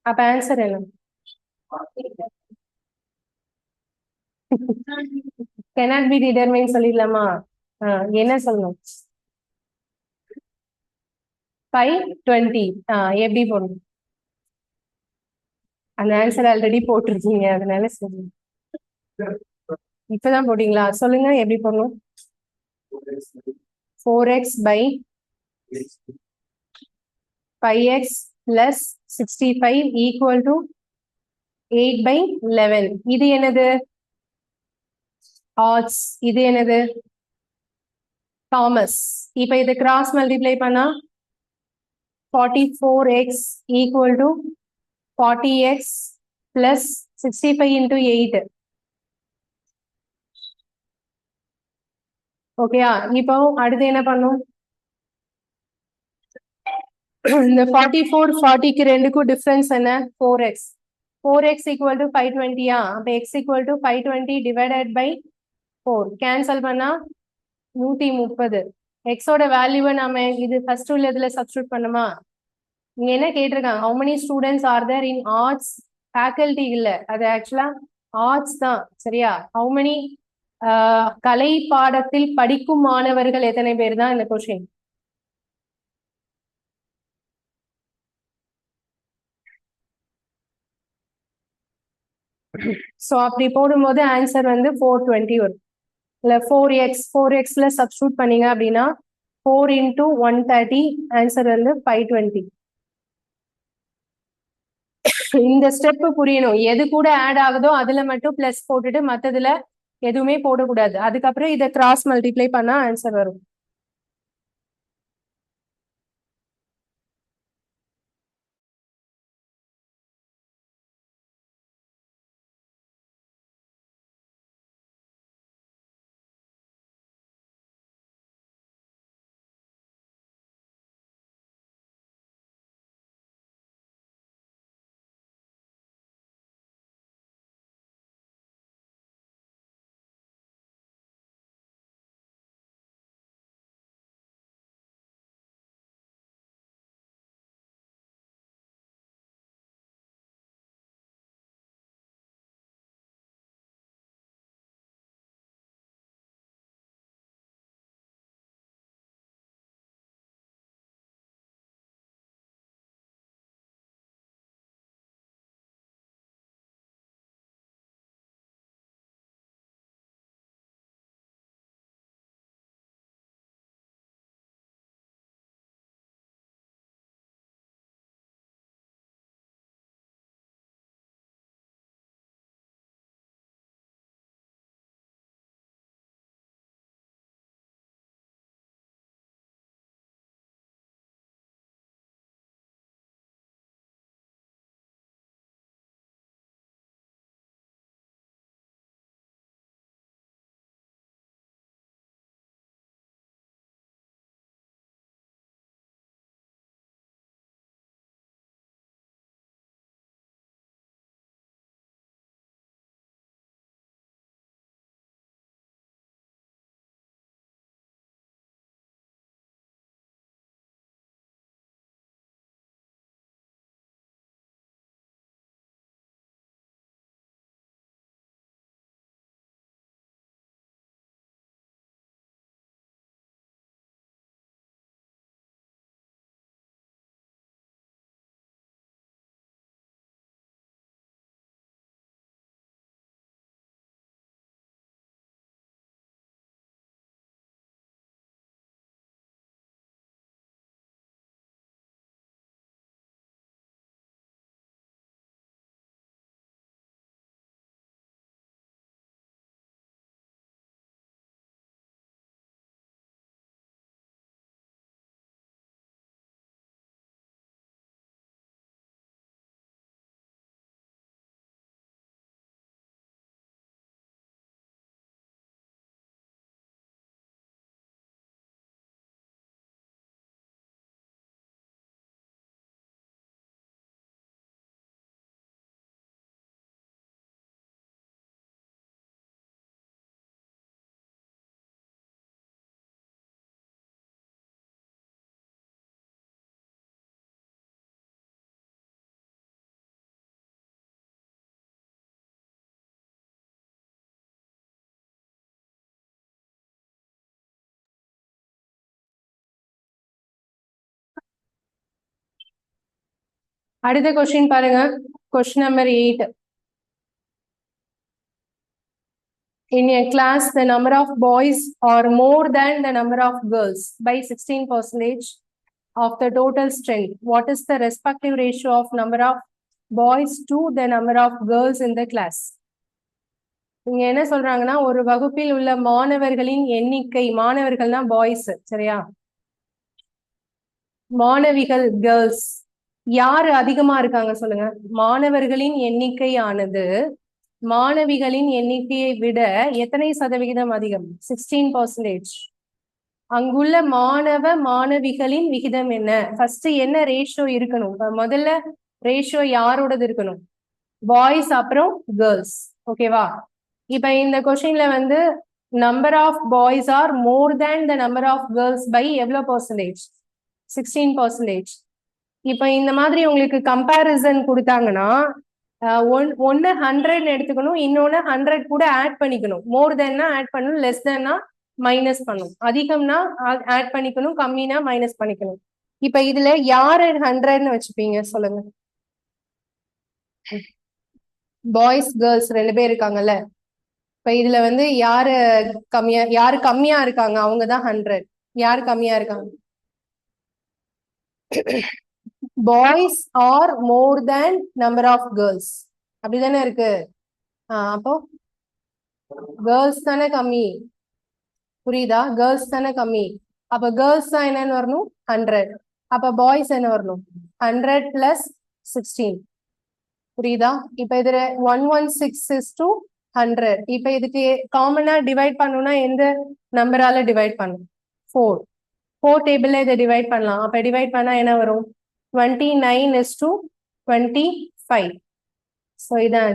அப்ப ஆன்சர் என்ன? cannot be determined சொல்லிடலாமா? என்ன சொல்லணும்? 520. எப்படி போடணும்? அந்த ஆன்சர் ஆல்ரெடி போட்டிருக்கீங்க, அதனால சொல்லுங்க. இப்பதான் போட்டீங்களா? சொல்லுங்க எப்படி போடணும்? 4x by 5x plus 65 equal to 8/11. இது என்னது? ஆர்ட்ஸ். இது என்னது? காமர்ஸ். இப்ப இது கிராஸ் மல்டிப்ளை பண்ணா 44x equal to 40x plus 65 into 8. ஓகேயா? இப்போ அடுத்து என்ன பண்ணும்? இந்த 44 40க்கு ரெண்டுக்கும் டிஃபரன்ஸ் என்ன? 4x. 4x equal to 520. அப்ப x equal to 520 divided by 4. Cancel பண்ணா 130. எக்ஸோட வேல்யூவை நாம இது ஃபர்ஸ்ட் உள்ள இதுல சப்ஸ்டியூட் பண்ணுமா? இங்க என்ன கேட்டிருக்காங்க? how many students are there in arts faculty? இல்ல, அது ஆக்சுவலா ஆர்ட்ஸ் தான். சரியா? how many கலை பாடத்தில் படிக்கும் மாணவர்கள் எத்தனை பேர் தான் இந்த கொஸ்டின். சோ அப்படி போடும்போது ஆன்சர் வந்து 420 வரும். இல்ல 4x சப்ஸ்டியூட் பண்ணீங்க அப்படின்னா 4 into 130 ஆன்சர் வந்து 520. இந்த ஸ்டெப் புரியணும். எது கூட ஆட் ஆகுதோ அதுல மட்டும் பிளஸ் போட்டுட்டு மத்ததுல எதுவுமே போடக்கூடாது. அதுக்கப்புறம் இதை கிராஸ் மல்டிப்ளை பண்ணா ஆன்சர் வரும். அடுத்த கொஸ்டின் பாருங்க. Question number 8. In a class, the number of boys are more than the number of girls by 16% of the total strength. What is the respective ratio of number of boys to the number of girls in the class? இங்க என்ன சொல்றாங்கன்னா, ஒரு வகுப்பில் உள்ள மாணவர்களின் எண்ணிக்கை, மாணவர்கள்னா boys, சரியா, மாணவிகள் கேர்ள்ஸ், யாரு அதிகமா இருக்காங்க சொல்லுங்க. மாணவர்களின் எண்ணிக்கையானது மாணவிகளின் எண்ணிக்கையை விட எத்தனை சதவிகிதம் அதிகம்? 16%. அங்குள்ள மாணவ மாணவிகளின் விகிதம் என்ன? ஃபர்ஸ்ட் என்ன ரேஷியோ இருக்கணும்? முதல்ல ரேஷியோ யாரோடது இருக்கணும்? பாய்ஸ் அப்புறம் கேர்ள்ஸ். ஓகேவா? இப்ப இந்த கொஸ்டின்ல வந்து number of boys are more than the number of girls by எவ்வளவு பர்சன்டேஜ்? 16%. இப்ப இந்த மாதிரி உங்களுக்கு கம்பேரிசன் கொடுத்தாங்கன்னா ஒன்னு 100 எடுத்துக்கணும், இன்னொன்னு 100 கூட ஆட் பண்ணிக்கணும். மோர் தேன்னா ஆட் பண்ணணும், லெஸ் தேன்னா மைனஸ் பண்ணணும். அதிகம்னா ஆட் பண்ணிக்கணும், கம்மினா மைனஸ் பண்ணிக்கணும். இப்ப இதுல யாரு 100ன்னு வச்சுப்பீங்க சொல்லுங்க. பாய்ஸ் கேர்ள்ஸ் 2 பேர் இருக்காங்கல்ல, இப்ப இதுல வந்து யாரு கம்மியா இருக்காங்க அவங்கதான் 100. யாரு கம்மியா இருக்காங்க? Boys are more than number of girls. அப்படிதானே இருக்கு. அப்போ கேர்ள்ஸ் தானே கம்மி. புரியுதா? கேர்ள்ஸ் தானே கம்மி. அப்ப கேர்ள்ஸ் தான் என்னன்னு வரணும்? 100. அப்ப பாய்ஸ் என்ன வரணும்? 100 பிளஸ் 16. புரியுதா? இப்ப இதுல 116 is to 100. இப்ப இதுக்கு காமனா டிவைட் பண்ணணும்னா எந்த நம்பரால டிவைட் பண்ணும்? 4. 4 டேபிள்ல இதை டிவைட் பண்ணலாம். அப்ப டிவைட் பண்ணா என்ன வரும்? 29 is to 25. So இதான்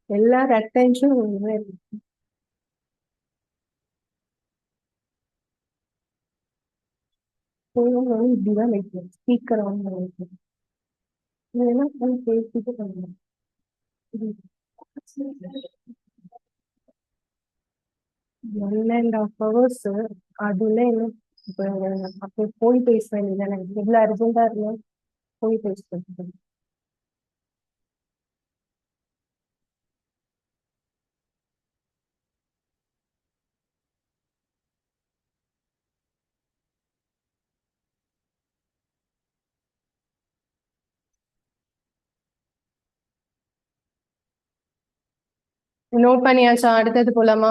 எல்லாரும் அட்டென்ஷன் இப்படிதான் வைக்கணும். ஸ்பீக்கர் ஆன் பண்ணி பேசிட்டு பண்ணணும். 1.5 hours. அதுல என்ன இப்ப அப்போ போய் பேச வேண்டியதானே. எவ்வளவு அர்ஜென்டா இருந்தாலும் போய் பேசுறது. நோட் பண்ணியாச்சா? அடுத்தது போலாமா?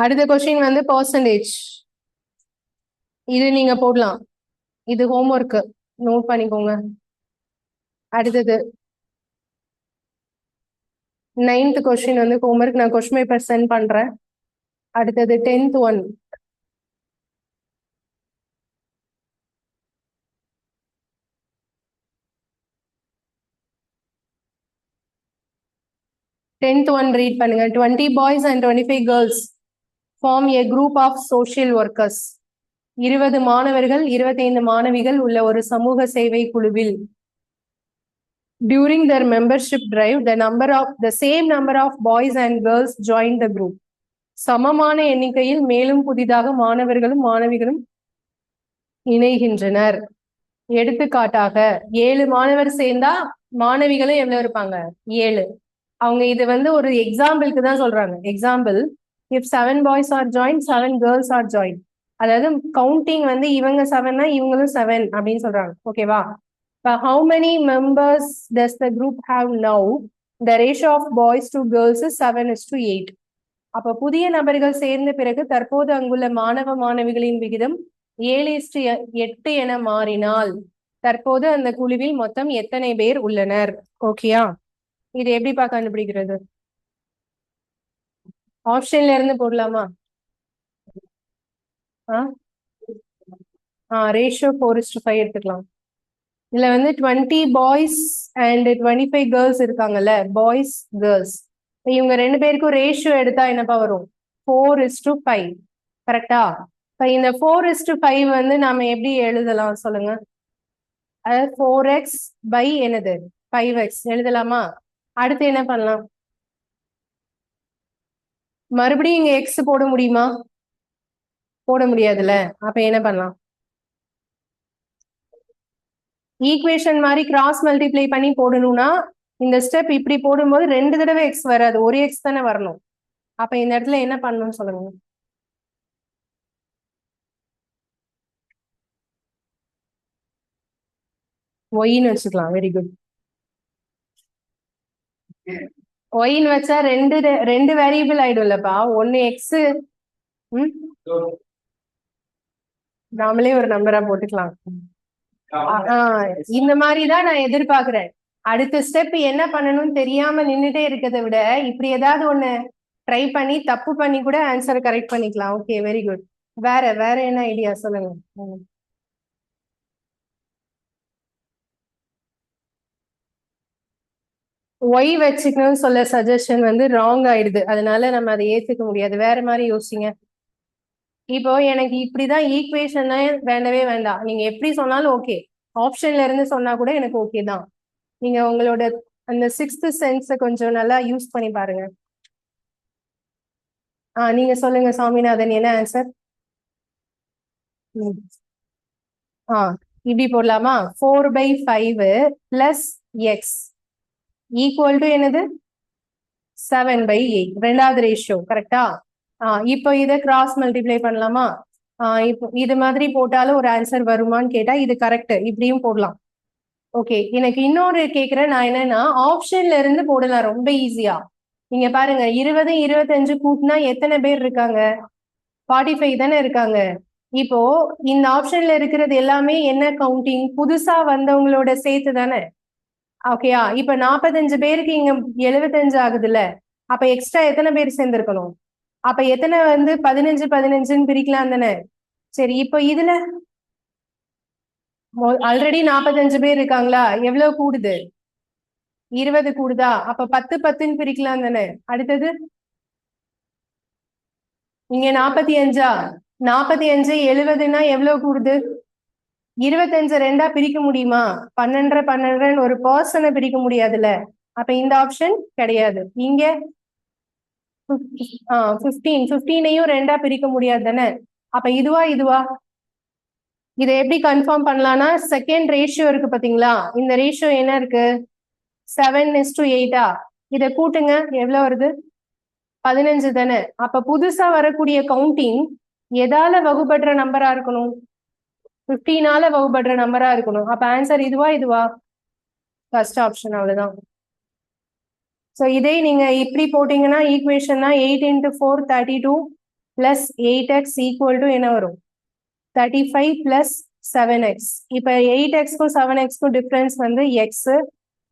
அடுத்த கொஸ்டின் வந்து பர்சன்டேஜ். இது நீங்க போடலாம். இது ஹோம்ஒர்க், நோட் பண்ணிக்கோங்க. அடுத்தது 9th கொஸ்டின் வந்து ஹோம்ஒர்க். நான் கொஸ்டின் பேப்பர் சென்ட் பண்றேன். அடுத்தது 10th one. Tenth one read பண்ணுங்க. 20 boys and 25 girls form a group of social workers. 20 மாணவர்கள் 25 மாணவிகள் உள்ள ஒரு சமூக சேவை குழுவில் during their membership drive the same number of boys and girls joined the group. சமமான எண்ணிக்கையில் மேலும் புதிதாக மாணவர்களும் மாணவிகளும் இணைகின்றனர். எடுத்துக்காட்டாக 7 மாணவர் சேர்ந்தா மாணவிகளும் எவ்வளவு இருப்பாங்க? 7. அவங்க இது வந்து ஒரு எக்ஸாம்பிளுக்கு தான் சொல்றாங்க. Example, if 7 boys are joined, 7 girls are joined. அதாவது கவுண்டிங் வந்து இவங்க 7னா இவங்களும் 7 அப்படின்னு சொல்றாங்க. ஓகேவா? இப்போ how many members does the group have now? The ratio of boys to girls is 7:8. அப்ப புதிய நபர்கள் சேர்ந்த பிறகு தற்போது அங்குள்ள மாணவ மாணவிகளின் விகிதம் 7:8 என மாறினால் தற்போது அந்த குழுவில் மொத்தம் எத்தனை பேர் உள்ளனர்? ஓகேயா? இது எப்படிப்பா கண்டுபிடிக்கிறது? ஆப்ஷன்ல இருந்து போடலாமா? ரேஷியோ 4:5 எடுத்துக்கலாம். இதுல வந்து 20 பாய்ஸ் அண்ட் 25 கேர்ள்ஸ் இருக்காங்கல்ல, பாய்ஸ் கேர்ள்ஸ். இவங்க 2 பேருக்கும் ரேஷியோ எடுத்தா என்னப்பா வரும்? 4:5. கரெக்டா? இப்ப இந்த 4:5 வந்து நாம எப்படி எழுதலாம் சொல்லுங்க? அதாவது 4x by என்னது 5x எழுதலாமா? அடுத்து என்ன பண்ணலாம்? மறுபடியும் இங்க x போட முடியுமா? போட முடியாதுல்ல. அப்ப என்ன பண்ணலாம்? ஈக்குவேஷன் மாதிரி கிராஸ் மல்டிப்ளை பண்ணி போடணும்னா இந்த ஸ்டெப் இப்படி போடும்போது 2 தடவை x வராது, ஒரு x தானே வரணும். அப்ப இந்த இடத்துல என்ன பண்ணணும்னு சொல்லுங்க. ஒய்ன்னு வச்சுக்கலாம். Very good. ஒய்ன்னு வச்சா ரெண்டு வேரியபிள் ஆயிடும்லப்பா. ஒன்னு எக்ஸ். நாமளே ஒரு நம்பரா போட்டுக்கலாம். இந்த மாதிரிதான் நான் எதிர்பார்க்கிறேன். அடுத்த ஸ்டெப் என்ன பண்ணணும்னு தெரியாம நின்னுட்டே இருக்கிறத விட இப்படி ஏதாவது ஒண்ணு ட்ரை பண்ணி தப்பு பண்ணி கூட ஆன்சரை கரெக்ட் பண்ணிக்கலாம். Okay, very good. வேற என்ன ஐடியா சொல்லுங்க. ஒய் வச்சுக்கணும்னு சொல்ல சஜஷன் வந்து ராங் ஆயிடுது. அதனால நம்ம அதை ஏத்துக்க முடியாது. வேற மாதிரி யோசிங்க. இப்போ எனக்கு இப்படிதான் ஈக்குவேஷன் வேண்டவே வேண்டாம். நீங்க எப்படி சொன்னாலும் ஓகே. ஆப்ஷன்ல இருந்து சொன்னா கூட எனக்கு ஓகே தான். நீங்க உங்களோட அந்த சிக்ஸ்த் சென்ஸை கொஞ்சம் நல்லா யூஸ் பண்ணி பாருங்க. நீங்க சொல்லுங்க சாமிநாதன், என்ன ஆன்சர்? இப்படி போடலாமா? 4/5 பிளஸ் எக்ஸ் ஈக்குவல் டு என்னது? 7/8. ரெண்டாவது ரேஷியோ கரெக்டா? இப்போ இதை கிராஸ் மல்டிப்ளை பண்ணலாமா? இப்போ இது மாதிரி போட்டாலும் ஒரு ஆன்சர் வருமான்னு கேட்டா இது கரெக்ட். இப்படியும் போடலாம். ஓகே, எனக்கு இன்னொரு கேக்குறேன் நான். என்னன்னா ஆப்ஷன்ல இருந்து போடலாம் ரொம்ப ஈஸியா. நீங்க பாருங்க, 20 25 கூட்டினா எத்தனை பேர் இருக்காங்க? 45 தானே இருக்காங்க. இப்போ இந்த ஆப்ஷன்ல இருக்கிறது எல்லாமே என்ன கவுண்டிங்? புதுசா வந்தவங்களோட சேர்த்து தானே. ஓகேயா? இப்ப 45 பேருக்கு இங்க 75 ஆகுதுல்ல. அப்ப எக்ஸ்ட்ரா எத்தனை பேர் சேர்ந்திருக்கணும்? அப்ப எத்தனை வந்து 15 15ன்னு பிரிக்கலாம் தானே. சரி, இப்போ இதுல ஆல்ரெடி 45 பேர் இருக்காங்களா? எவ்வளவு கூடுது? 20 கூடுதா? அப்ப 10 10ன்னு பிரிக்கலாம் தானே. அடுத்தது இங்க 45. 45 70ன்னா எவ்வளவு கூடுது? 25 ரெண்டா பிரிக்க முடியுமா? 12 12 ஒரு பர்சனை பிரிக்க முடியாதுல்ல. அப்ப இந்த ஆப்ஷன் கிடையாது. இங்க 15 ரெண்டா பிரிக்க முடியாது தானே. அப்ப இதுவா? இதை எப்படி கன்ஃபார்ம் பண்ணலாம்னா செகண்ட் ரேஷியோ இருக்கு பாத்தீங்களா? இந்த ரேஷியோ என்ன இருக்கு? 7:8. இதை கூட்டுங்க, எவ்வளவு வருது? 15 தானே. அப்ப புதுசா வரக்கூடிய கவுண்டிங் எதால வகுபடுற நம்பரா இருக்கணும்? 15ஆல வகுபடுற நம்பரா இருக்கணும். அப்ப ஆன்சர் இதுவா? First option. அவ்வளவுதான். ஸோ இதே நீங்க இப்படி போட்டீங்கன்னா ஈக்குவேஷன்னா 8 × 4 32 பிளஸ் 8x ஈக்குவல் டு என்ன வரும்? 35 பிளஸ் 7x. இப்ப 8xக்கும் 7xக்கும் டிஃபரன்ஸ் வந்து எக்ஸ்.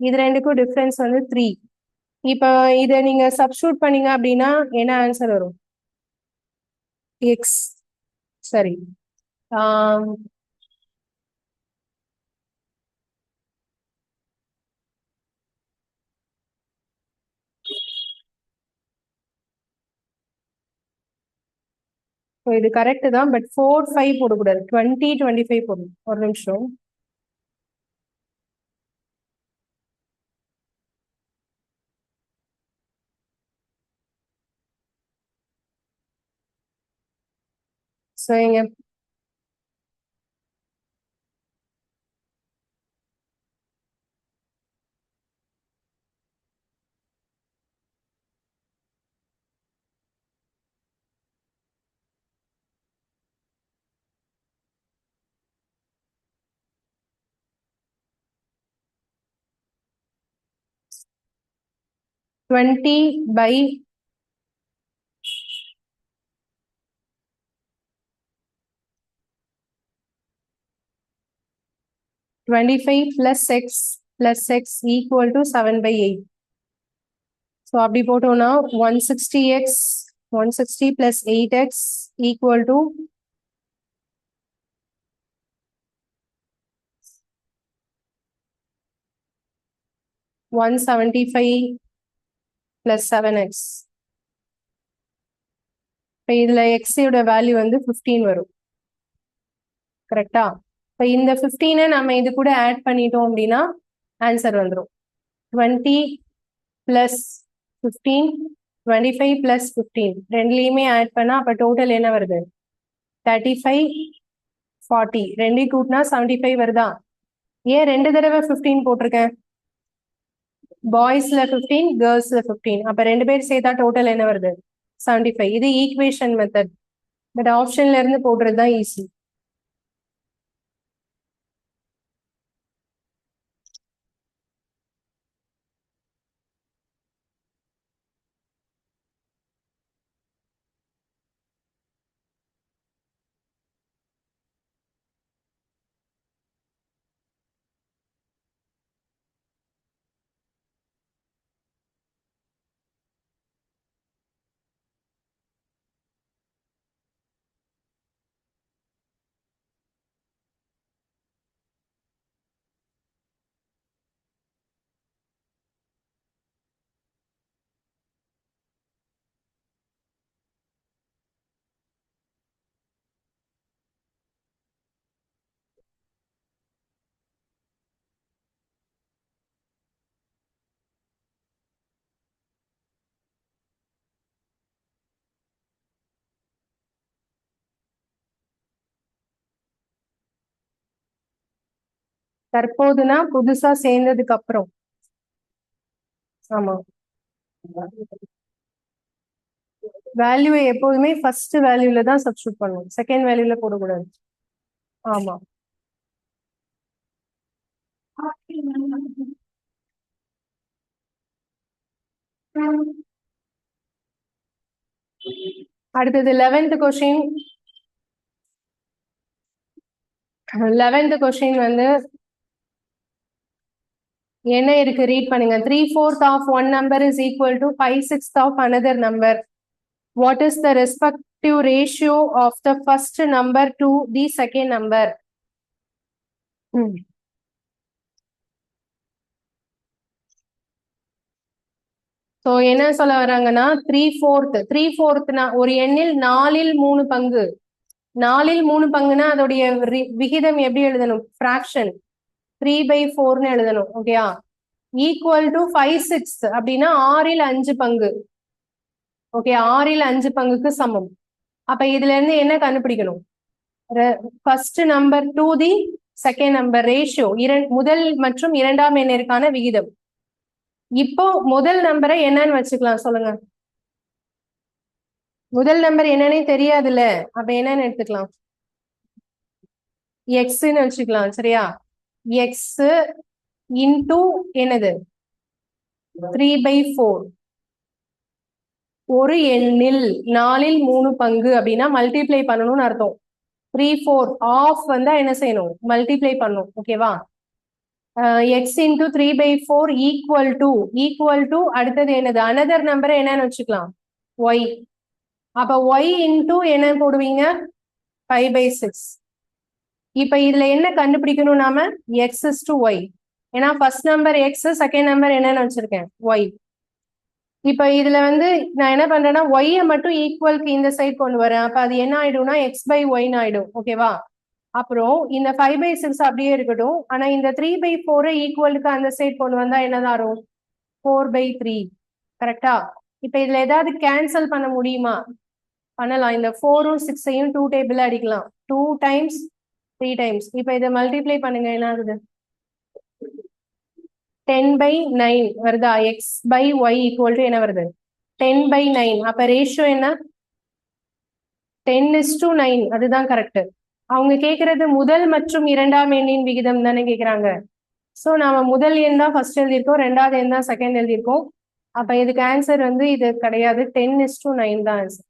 இது ரெண்டுக்கும் டிஃபரன்ஸ் வந்து 3. இப்ப இதை நீங்க சப்ஸ்டியூட் பண்ணீங்க அப்படின்னா என்ன ஆன்சர் வரும்? எக்ஸ். சரி. இது கரெக்ட் தான். பட் 4 5 போடக்கூடாது. 20 25 போடணும். ஒரு நிமிஷம். ஸோ இங்க twenty by 25 plus x equal to 7/8. So அப்படி போட்டோம்னா 160 plus 8x equal to 175 plus 7x. இப்போ இதுல எக்ஸோட வேல்யூ வந்து 15 வரும். கரெக்டா? இப்போ இந்த 15 நம்ம இது கூட ஆட் பண்ணிட்டோம் அப்படின்னா ஆன்சர் வந்துடும். 20 plus 15 25 plus 15 ரெண்டுலையுமே ஆட் பண்ணா அப்ப டோட்டல் என்ன வருது? 35 40. ரெண்டையும் கூட்டினா 75 வருதா? ஏன் ரெண்டு தடவை 15 போட்டிருக்கேன்? பாய்ஸ்ல 15 கேர்ள்ஸ்ல 15. அப்ப ரெண்டு பேர் சேர்த்தா டோட்டல் என்ன வருது? 75. இது ஈக்குவேஷன் மெத்தட். பட் ஆப்ஷன்ல இருந்து போடுறது தான் ஈஸி. தற்போதுனா புதுசா சேர்ந்ததுக்கு அப்புறம். ஆமா, வேல்யூவை எப்போதுமே ஃபர்ஸ்ட் வேல்யூல தான் சப்ஸ்டியூட் பண்ணும், செகண்ட் வேல்யூல போடக்கூடாது. ஆமா. அடுத்தது 11th கொஸ்டின். 11th கொஸ்டின் வந்து என்ன இருக்கு ரீட் பண்ணுங்க. 3/4 of one number is equal to 5/6 of another number. What is the respective ratio of the first number to the second number? So என்ன சொல்ல வராங்கன்னா 3/4 ஒரு எண்ணில் 4/3 4/3 அதோடைய விகிதம் எப்படி எழுதணும்? ஃபிராக்ஷன் 3/4 எழுதணும். ஓகேயா? ஈக்குவல் டு 5/6 அப்படின்னா 6/5 ஓகே, 6/5 சமம். அப்ப இதுல இருந்து என்ன கண்டுபிடிக்கணும்? First number to the second number ratio, முதல் மற்றும் இரண்டாம் எண்ணிற்கான விகிதம். இப்போ முதல் நம்பரை என்னன்னு வச்சுக்கலாம் சொல்லுங்க. முதல் நம்பர் என்னன்னே தெரியாதுல்ல, அப்ப என்னன்னு எடுத்துக்கலாம்? எக்ஸ்ன்னு வச்சுக்கலாம். சரியா? எக்ஸ் இன்டூ என்னது? 3/4. ஒரு எண்ணில் 4/3 அப்படின்னா மல்டிப்ளை பண்ணணும்னு அர்த்தம். 3/4 ஆஃப் வந்தா என்ன செய்யணும்? மல்டிப்ளை பண்ணணும். ஓகேவா? எக்ஸ் இன்டூ 3/4 ஈக்குவல் டு அடுத்தது என்னது? அனதர் நம்பரை என்னன்னு வச்சுக்கலாம்? ஒய். அப்ப ஒய் இன்டூ என்ன போடுவீங்க? 5/6. இப்ப இதுல என்ன கண்டுபிடிக்கணும் நாம? X is to Y. ஏன்னா first number X, second number என்னன்னு வச்சிருக்கேன்? ஒய். இப்ப இதுல வந்து நான் என்ன பண்றேன்னா ஒய்யை மட்டும் ஈக்குவல்க்கு இந்த சைட் கொண்டு வரேன். அப்ப அது என்ன ஆயிடும்னா x/yன்னு ஆயிடும். ஓகேவா? அப்புறம் இந்த 5/6 அப்படியே இருக்கட்டும். ஆனா இந்த 3/4 ஈக்குவலுக்கு அந்த சைட் கொண்டு வந்தா என்னதான் வரும்? 4/3. கரெக்டா? இப்ப இதுல ஏதாவது கேன்சல் பண்ண முடியுமா? பண்ணலாம். இந்த 4ம் 6ஐயும் 2 டேபிள் அடிக்கலாம். 2 டைம்ஸ் 3 டைம்ஸ். இப்ப இதை மல்டிப்ளை பண்ணுங்க, என்ன ஆகுது? 10/9 வருதா? x/y ஈக்குவல் டு என்ன வருது? 10/9. அப்ப ரேஷியோ என்ன? 10:9. அதுதான் கரெக்ட். அவங்க கேக்குறது முதல் மற்றும் இரண்டாம் எண்ணின் விகிதம் தானே கேக்குறாங்க. சோ நாம முதல் எண் தான் ஃபர்ஸ்ட் எழுதியிருக்கோம், ரெண்டாவது எண் தான் செகண்ட் எழுதியிருக்கோம். அப்ப இதுக்கு ஆன்சர் வந்து இது கிடையாது, 10:9 தான் ஆன்சர்.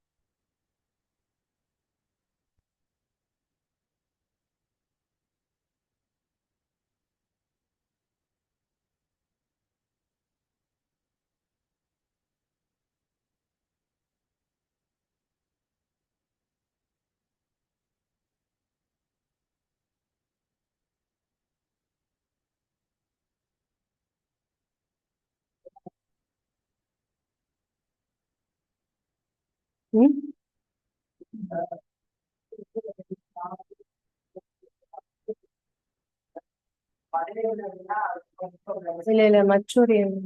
இல்ல இல்ல மற்றொரு எண்.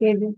எது?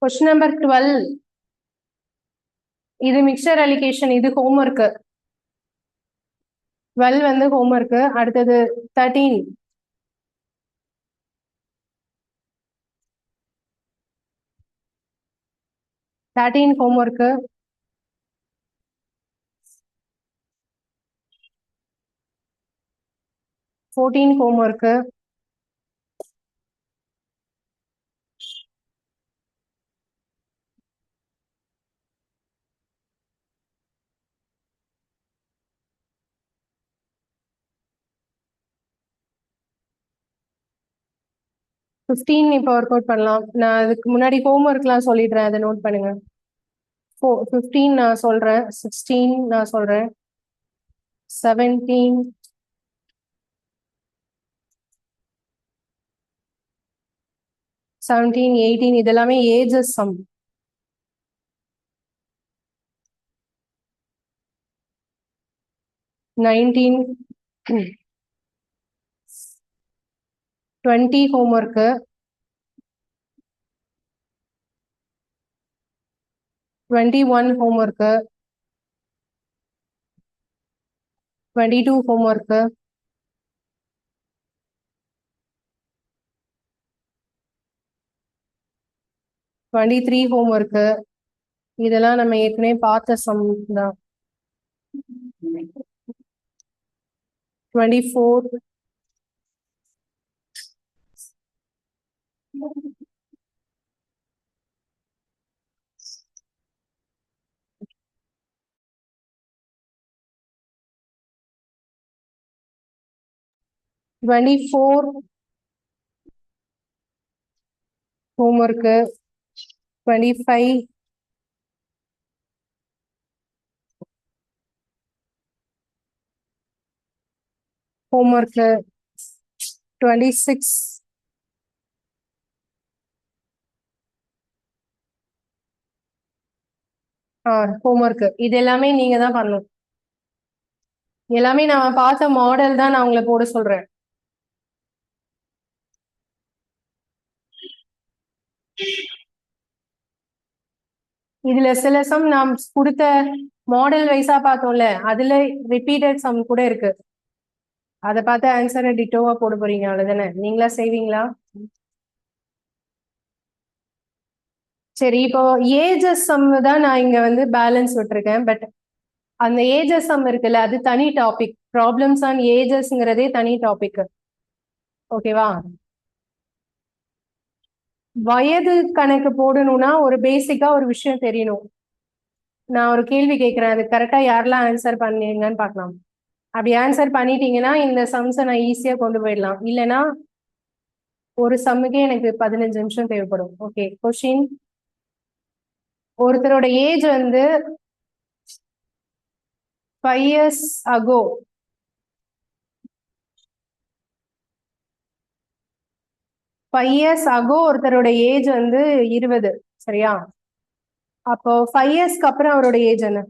Question number 12. இது மிக்சர் அலிகேஷன், இது ஹோம்ஒர்க்கு. 12 வந்து ஹோம்ஒர்க்கு. அடுத்தது 13. 13 ஹோம்ஒர்க்கு. 14 ஹோம்ஒர்க்கு. 15 இப்போ ஒர்க் அவுட் பண்ணலாம். நான் அதுக்கு முன்னாடி ஹோம்ஒர்க்லாம் சொல்லிடுறேன், அதை நோட் பண்ணுங்க. 15 நான் சொல்றேன், 16 நான் சொல்றேன், 17, 18 இதெல்லாமே ages sum. 19, 20 homework. 21 homework. 22 homework. 23 homework. இதெல்லாம் நம்ம ஏற்கனவே பார்த்த சம் தான். 24, 24 ஹோம்ஒர்க்கு. 25, ஹோம்ஒர்க்கு. 26, ஹோம்ஒர்க்கு. இது எல்லாமே நீங்க தான் பண்ணணும். எல்லாமே நான் பார்த்த மாடல் தான் நான் உங்களை போட சொல்றேன். இதுல சில சம் நாம் கொடுத்த மாடல் வைஸா பார்த்தோம்ல, அதுல ரிப்பீட்டட் சம் கூட இருக்கு. அதை பார்த்து ஆன்சரை டிட்டோவா போட போறீங்க, அவ்வளவுதானே? நீங்களா செய்வீங்களா? சரி, இப்போ ஏஜஸ் சம் தான் நான் இங்க வந்து பேலன்ஸ் விட்டுருக்கேன். பட் அந்த ஏஜஸ் சம் இருக்குல்ல, அது தனி டாபிக். ப்ராப்ளம்ஸ் ஆன் ஏஜஸ்ங்கிறதே தனி டாபிக். ஓகேவா? வயது கணக்கு போடணும்னா ஒரு பேசிக்கா ஒரு விஷயம் தெரியணும். நான் ஒரு கேள்வி கேட்கிறேன், அது கரெக்டா யாரெல்லாம் ஆன்சர் பண்ணீங்கன்னு பார்க்கலாம். அப்படி ஆன்சர் பண்ணிட்டீங்கன்னா இந்த சம்ஸை நான் ஈஸியா கொண்டு போயிடலாம். இல்லைன்னா ஒரு சம்முக்கே எனக்கு 15 நிமிஷம் தேவைப்படும். Okay, question. ஒருத்தரோட ஏஜ் வந்து 5 years ago 5 years ago ஒருத்தரோட ஏஜ் வந்து 20. சரியா? அப்போ 5 yearsக்கு அப்புறம் அவரோட ஏஜ் என்ன?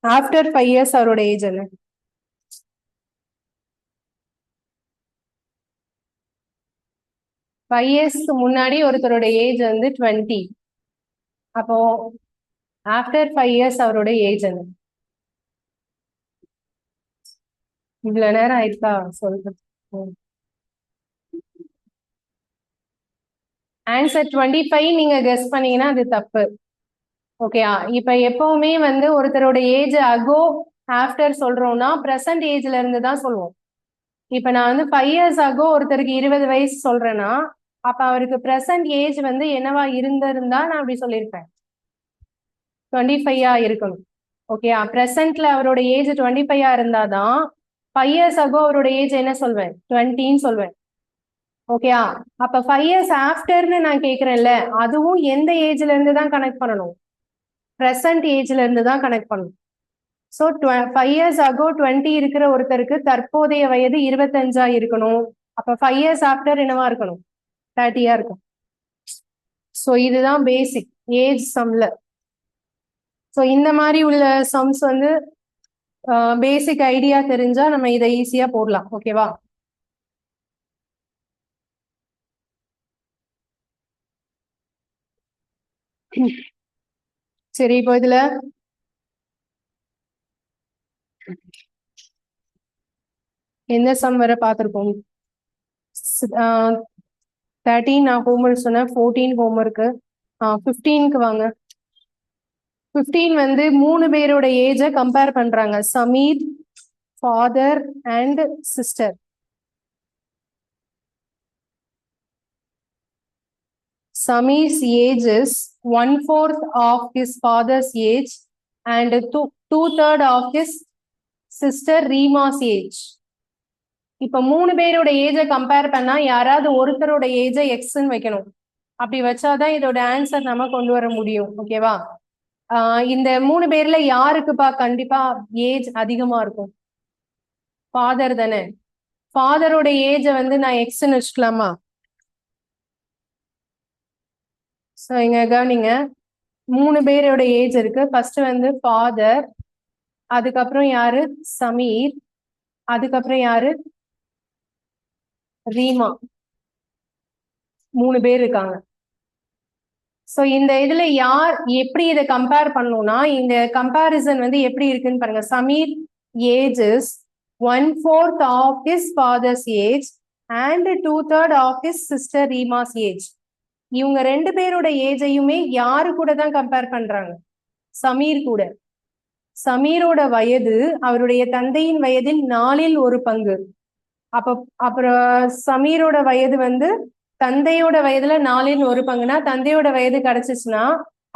ஆஃப்டர் 5 years அவரோட ஏஜ் என்ன? 5 yearsக்கு முன்னாடி ஒருத்தரோட ஏஜ் வந்து 20. அப்போ ஆஃப்டர் 5 years அவரோட ஏஜ் என்ன? இவ்வளவு நேரம் ஆயிடுச்சா சொல்றது? ஆன்சர் 25 நீங்க கெஸ் பண்ணீங்கன்னா அது தப்பு. ஓகேயா? இப்ப எப்பவுமே வந்து ஒருத்தரோட ஏஜ் அகோ ஆஃப்டர் சொல்றோம்னா பிரசன்ட் ஏஜ்ல இருந்து தான் சொல்லுவோம். இப்ப நான் வந்து 5 years அகோ ஒருத்தருக்கு 20 வயசு சொல்றேன்னா அப்ப அவருக்கு பிரசன்ட் ஏஜ் வந்து என்னவா இருந்திருந்தா நான் அப்படி சொல்லியிருப்பேன், 25 இருக்கணும். ஓகேயா? பிரசன்ட்ல அவரோட ஏஜ் 25 இருந்தாதான் 5 years அகோ அவரோட ஏஜ் என்ன சொல்வேன், 20ன்னு சொல்வேன். ஓகேயா? அப்ப 5 years ஆஃப்டர்னு நான் கேக்குறேன்ல, அதுவும் எந்த ஏஜ்ல இருந்து தான் கனெக்ட் பண்ணணும், பிரசன்ட் ஏஜ்ல இருந்து தான் கனெக்ட் பண்ணணும். ஸோ 5 years அகோ 20 இருக்கிற ஒருத்தருக்கு தற்போதைய வயது 25 இருக்கணும். அப்ப 5 years ஆஃப்டர் என்னவா இருக்கணும், 30 இருக்கும். ஸோ இதுதான் பேசிக் ஏஜ் சம்ல. ஸோ இந்த மாதிரி உள்ள சம்ஸ் வந்து பேசிக் ஐடியா தெரிஞ்சா நம்ம இதை ஈஸியா போடலாம். ஓகேவா? சரி, இப்போ இதுல எந்த சம் வர பார்த்திருப்போம்? 13 நான் ஹோம்ஒர்க் சொன்னேன், 14 ஹோம்ஒர்க்கு. 15க்கு வாங்க. 15 வந்து 3 பேரோட ஏஜை கம்பேர் பண்றாங்க. Sameer, father and sister. Samir's age is 1/4 of his father's age and 2/3 of his sister Reema's age. இப்ப 3 பேரோட ஏஜை கம்பேர் பண்ணா யாராவது ஒருத்தரோட ஏஜை எக்ஸ்ன்னு வைக்கணும். அப்படி வச்சாதான் இதோட ஆன்சர் நம்ம கொண்டு வர முடியும். ஓகேவா? இந்த 3 பேர்ல யாருக்குப்பா கண்டிப்பா ஏஜ் அதிகமா இருக்கும்? ஃபாதர் தானே. ஃபாதரோட ஏஜை வந்து நான் எக்ஸ்ன்னு வச்சுக்கலாமா? ஸோ இங்க கவனிங்க, 3 பேரோட ஏஜ் இருக்கு. ஃபர்ஸ்ட் வந்து ஃபாதர், அதுக்கப்புறம் யாரு? சமீர், அதுக்கப்புறம் யாரு? ரீமா. 3 பேர் இருக்காங்க. சோ இந்த இதுல யார் எப்படி இதை கம்பேர் பண்ணணும்னா, இந்த கம்பேரிசன் வந்து எப்படி இருக்குன்னு பாருங்க. Sameer age is 1/4 of his father's age and 2/3 of his sister Reema's age. இவங்க 2 பேரோட ஏஜையுமே யாரு கூட தான் கம்பேர் பண்றாங்க? சமீர் கூட. சமீரோட வயது அவருடைய தந்தையின் வயதில் 4ல் 1 பங்கு. அப்புறம் சமீரோட வயது வந்து தந்தையோட வயதுல 4ல் 1 பங்குனா, தந்தையோட வயது கிடைச்சிச்சுன்னா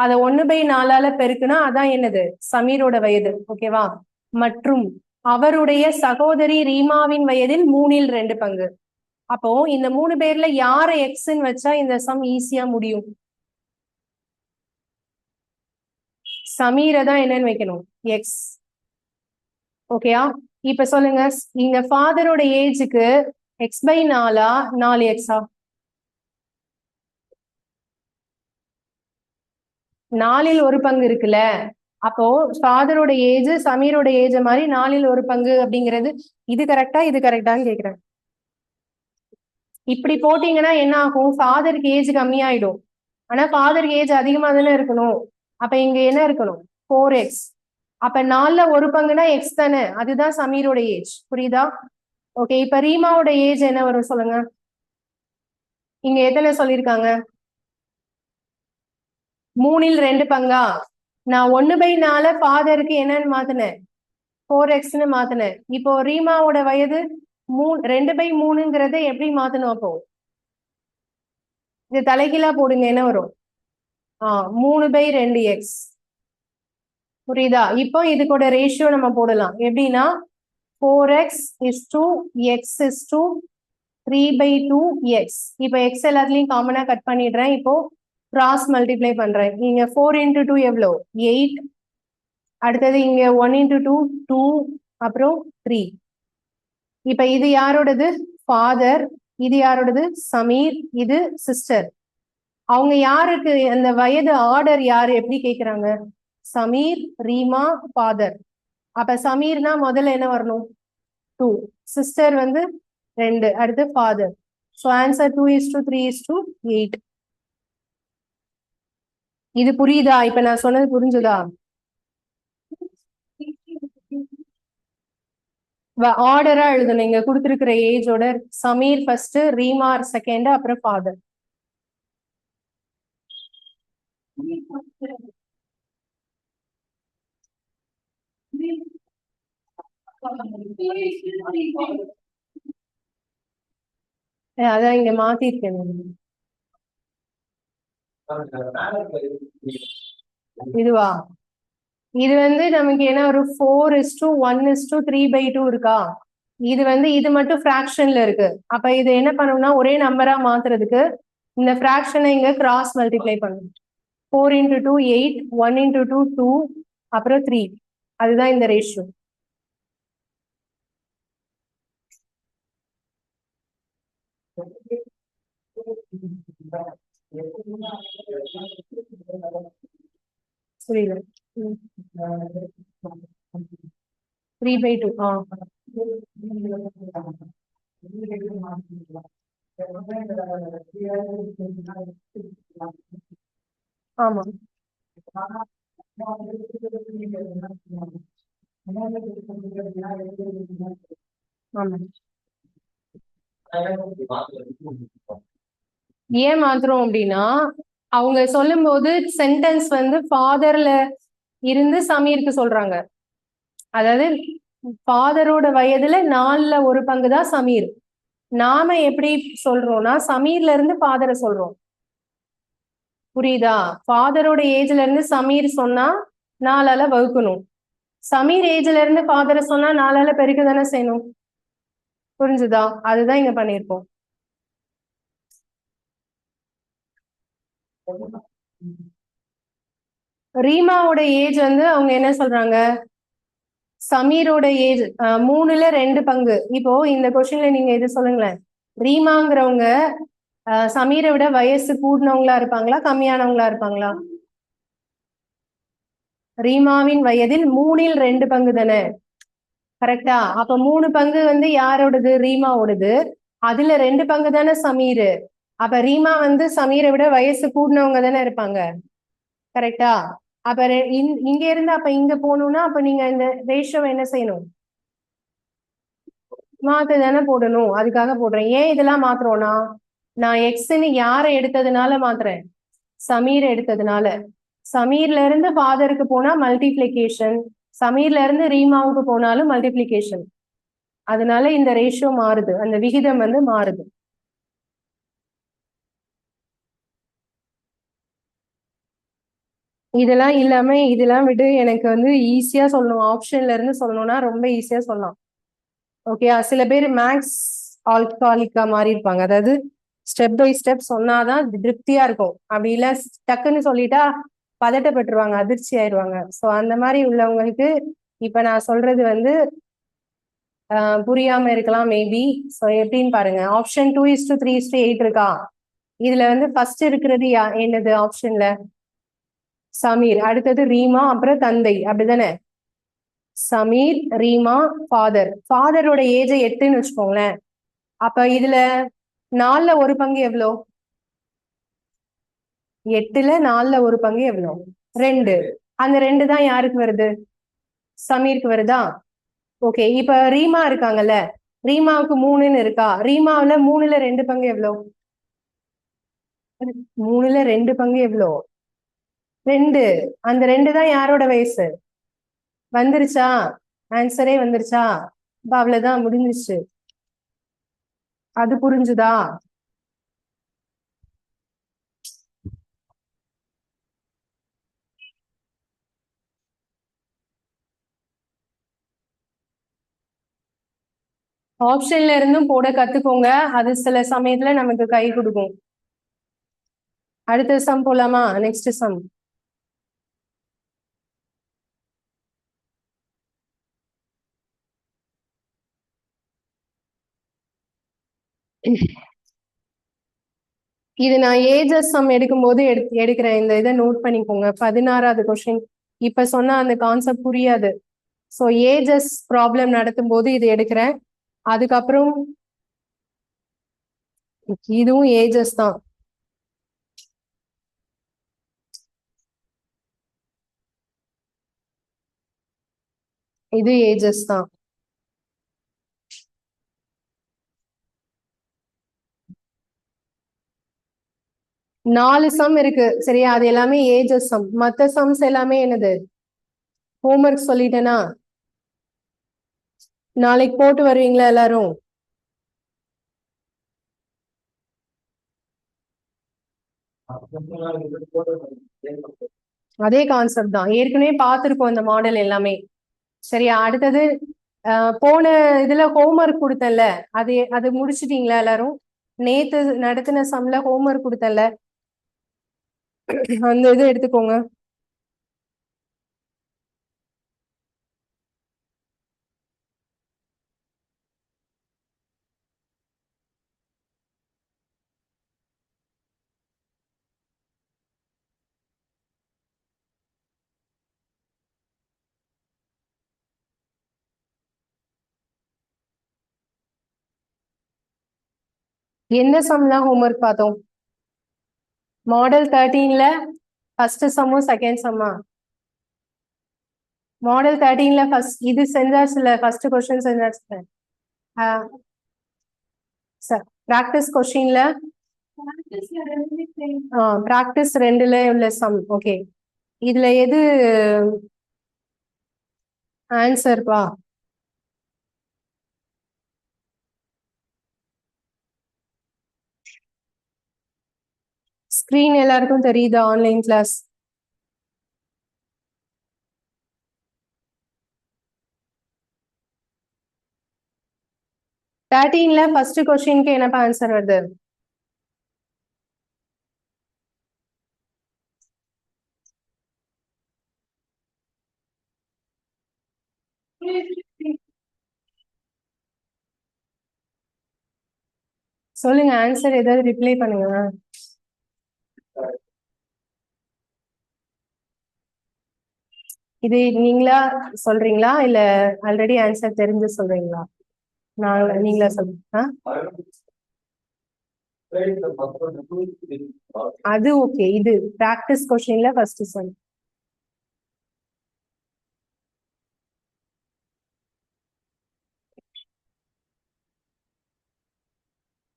அதை 1/4ஆல பெருக்குனா அதான் என்னது? சமீரோட வயது. ஓகேவா? மற்றும் அவருடைய சகோதரி ரீமாவின் வயதில் 3ல் 2 பங்கு. அப்போ இந்த 3 பேர்ல யாரை எக்ஸ்ன்னு வச்சா இந்த சம் ஈஸியா முடியும்? சமீரை தான் என்னன்னு வைக்கணும்? எக்ஸ். ஓகேயா? இப்ப சொல்லுங்க, இந்த ஃபாதரோட ஏஜுக்கு x/4 4x 4ல் 1 பங்கு இருக்குல்ல. அப்போ ஃபாதரோட ஏஜ் சமீரோட ஏஜ் மாதிரி 4ல் 1 பங்கு அப்படிங்கிறது இது கரெக்டா இது கரெக்டான்னு கேக்குறேன். இப்படி போட்டீங்கன்னா என்ன ஆகும்? ஃபாதருக்கு ஏஜ் கம்மியாயிடும். ஆனா ஃபாதருக்கு ஏஜ் அதிகமா தானே இருக்கணும். அப்ப இங்க என்ன இருக்கணும்? 4x. அப்ப 4ல் 1 பங்குனா எக்ஸ் தானே. அதுதான் சமீரோட ஏஜ். புரியுதா? ஓகே, இப்ப ரீமாவோட ஏஜ் என்ன வரும் சொல்லுங்க. இங்க எத்தனை சொல்லியிருக்காங்க? 3ல் 2 பங்கா? நான் 1/4 ஃபாதருக்கு என்னன்னு மாத்தினேன்? 4xன்னு மாத்தினேன். இப்போ ரீமாவோட வயது 2/3ங்கிறத எப்படி மாத்தணும்? அப்போ இது தலைகீழா போடுங்க, என்ன வரும்? 3/2x. புரியுதா? இப்போ இதுக்கோட ரேஷியோ நம்ம போடலாம். எப்படின்னா 4x x 3/2x. இப்போ எக்ஸ் எல்லாத்துலயும் காமனா கட் பண்ணிடுறேன். இப்போ கிராஸ் மல்டிப்ளை பண்றேன். இங்க 4 × 2 எவ்வளோ? 8. அடுத்தது இங்க 1 × 2 2, அப்புறம் 3. இப்ப இது யாரோடது? ஃபாதர். இது யாரோடது? சமீர். இது சிஸ்டர். அவங்க யாருக்கு அந்த வயது ஆர்டர் யாரு எப்படி கேக்குறாங்க? சமீர், ரீமா, ஃபாதர். அப்ப சமீர்னா முதல்ல என்ன வரணும்? 2. சிஸ்டர் வந்து 2, அடுத்து ஃபாதர். So answer 2:3:8. இது புரியுதா? இப்ப நான் சொன்னது புரிஞ்சுதா? ஆர்டரா எழுதணும். இங்க கொடுத்துருக்கிற ஏஜோட சமீர் ஃபர்ஸ்ட், ரீமா செகண்ட், அப்புறம் ஃபாதர். அதான் இங்க மாத்திருக்கேன். இதுவா? இது வந்து நமக்கு என்ன ஒரு 4:1:3/2 இருக்கா? இது வந்து இது மட்டும் ஃபிராக்ஷன்ல இருக்கு. அப்ப இது என்ன பண்ணணும்னா ஒரே நம்பரா மாத்துறதுக்கு இந்த ஃபிராக்ஷனை இங்க கிராஸ் மல்டிப்ளை பண்ணணும். 4 × 2 8, 1 × 2 2, அப்புறம் 3. அதுதான் இந்த ரேஷியோ. புரியல. 3/2. ஆமா. ஆமா. ஏன் மாத்துறோம் அப்படின்னா அவங்க சொல்லும் போது சென்டென்ஸ் வந்து ஃபாதர்ல இருந்து சமீருக்கு சொல்றாங்க. அதாவது ஃபாதரோட வயதுல 4/1 தான் சமீர். நாம எப்படி சொல்றோம்னா சமீர்ல இருந்து ஃபாதரை சொல்றோம். புரியுதா? ஃபாதரோட ஏஜ்ல இருந்து சமீர் சொன்னா 4ஆல வகுக்கணும். சமீர் ஏஜ்ல இருந்து ஃபாதரை சொன்னா 4ஆல பெருக்க தானே செய்யணும். புரிஞ்சுதா? அதுதான் இங்க பண்ணிருக்கோம். ரீமாவோட ஏஜ் வந்து அவங்க என்ன சொல்றாங்க, சமீரோட ஏஜ் 3/2 இப்போ இந்த கொஸ்டின்ல நீங்க இது சொல்லுங்களேன். ரீமாங்கிறவங்க சமீரை விட வயசு கூடினவங்களா இருப்பாங்களா கம்மியானவங்களா இருப்பாங்களா? ரீமாவின் வயதில் 3/2 தானே, கரெக்டா? அப்ப 3 வந்து யாரோடது? ரீமாவோடது. அதுல 2 தானே சமீர். அப்ப ரீமா வந்து சமீரை விட வயசு கூடினவங்க தானே இருப்பாங்க, கரெக்டா? அப்ப இங்க இருந்து அப்ப இங்க போகணும்னா அப்ப நீங்க இந்த ரேஷியோவை என்ன செய்யணும்? மாத்த தானே போடணும். அதுக்காக போடுறேன். ஏன் இதெல்லாம் மாத்துறோம்னா நான் எக்ஸ்ன்னு யாரை எடுத்ததுனால மாத்துறேன்? சமீர் எடுத்ததுனால. சமீர்ல இருந்து ஃபாதருக்கு போனா மல்டிப்ளிகேஷன், சமீர்ல இருந்து ரீமாவுக்கு போனாலும் மல்டிப்ளிகேஷன். அதனால இந்த ரேஷியோ மாறுது, அந்த விகிதம் வந்து மாறுது. இதெல்லாம் இல்லாம இதெல்லாம் விட்டு எனக்கு வந்து ஈஸியா சொல்லணும், ஆப்ஷன்ல இருந்து சொல்லணும்னா ரொம்ப ஈஸியா சொல்லலாம். ஓகே, சில பேர் மேக்ஸ் ஆல்காலிக்கா மாறி இருப்பாங்க. அதாவது ஸ்டெப் பை ஸ்டெப் சொன்னாதான் திருப்தியா இருக்கும். அப்படி இல்ல டக்குன்னு சொல்லிட்டா பதட்டப்பட்டுருவாங்க, அதிர்ச்சி ஆயிடுவாங்க. ஸோ அந்த மாதிரி உள்ளவங்களுக்கு இப்ப நான் சொல்றது வந்து புரியாம இருக்கலாம் மேபி. ஸோ எப்படின்னு பாருங்க. ஆப்ஷன் 2:3:8 இருக்கா? இதுல வந்து ஃபர்ஸ்ட் இருக்கிறது என்னது ஆப்ஷன்ல? சமீர், அடுத்தது ரீமா, அப்புறம் தந்தை, அப்படிதானே? சமீர், ரீமா, ஃபாதர். ஃபாதரோட ஏஜ் 8ன்னு வச்சுக்கோங்களேன். அப்ப இதுல 4/1 எவ்வளோ? 8ல் 4/1 எவ்வளோ? 2. அந்த 2 தான் யாருக்கு வருது? சமீருக்கு வருதா? ஓகே, இப்ப ரீமா இருக்காங்கல்ல, ரீமாவுக்கு 3ன்னு இருக்கா? ரீமாவுல 3ல் 2 எவ்வளோ? 3ல் 2 எவ்வளோ? 2. அந்த 2 தான் யாரோட வயசு? வந்துருச்சா? ஆன்சரே வந்துருச்சா? இப்ப அவ்வளவுதான், முடிஞ்சிச்சு. அது புரிஞ்சுதா? ஆப்ஷன்ல இருந்தும் போட கத்துக்கோங்க. அது சில சமயத்துல நமக்கு கை கொடுக்கும். அடுத்த சம் போலாமா? Next sum. இது நான் ஏஜஸ் சம் எடுக்கும்போது எடுக்கிறேன். இந்த இதை நோட் பண்ணிக்கோங்க. 16வது கொஸ்டின். இப்ப சொன்னா அந்த கான்செப்ட் புரியாது. ஸோ ஏஜஸ் ப்ராப்ளம் நடத்தும் போது இது எடுக்கிறேன். அதுக்கப்புறம் இதுவும் ஏஜஸ் தான். இது ஏஜஸ் தான். நாலு சம் இருக்கு சரியா? அது எல்லாமே ஏஜஸ் சம். மத்த சம்ஸ் எல்லாமே என்னது? ஹோம்ஒர்க் சொல்லிட்டேனா? நாளைக்கு போட்டு வருவீங்களா எல்லாரும்? அதே கான்செப்ட் தான், ஏற்கனவே பார்த்துருக்கோம் இந்த மாடல் எல்லாமே. சரியா? அடுத்தது போன இதுல ஹோம்ஒர்க் கொடுத்தேன்ல, அது அது முடிச்சிட்டீங்களா எல்லாரும்? நேத்து நடத்தின சம்ல ஹோம்ஒர்க் கொடுத்தேன்ல, அந்த இது எடுத்துக்கோங்க. என்ன சம்லாம் ஹோம்ஒர்க் பார்த்தோம்? மாடல் 13ல ஃபர்ஸ்ட் சம்மோ செகண்ட் சம்மா மாடல் 13ல ஃபர்ஸ்ட் இது செஞ்சாச்சுல ஃபர்ஸ்ட் கொஸ்டின் செஞ்சாச்சு சார் பிராக்டிஸ் கொஸ்டின்ல பிராக்டிஸ் 2ல உள்ள சம் ஓகே இதுல எது ஆன்சர் பா ஸ்கிரீன் எல்லாருக்கும் தெரியுதா ஆன்லைன் கிளாஸ் தேர்ட்டீன்ல ஃபர்ஸ்ட் கொஸ்டினுக்கு என்னப்பா ஆன்சர் வருது சொல்லுங்க ஆன்சர் ஏதாவது ரிப்ளை பண்ணுங்க இது நீங்களா சொல்றீங்களா இல்ல ஆல்ரெடி ஆன்சர் தெரிஞ்சு சொல்றீங்களா நான் நீங்களா சொல்றீங்க அது ஓகே இது பிராக்டிஸ் கொஸ்டின்ல ஃபர்ஸ்ட் சம்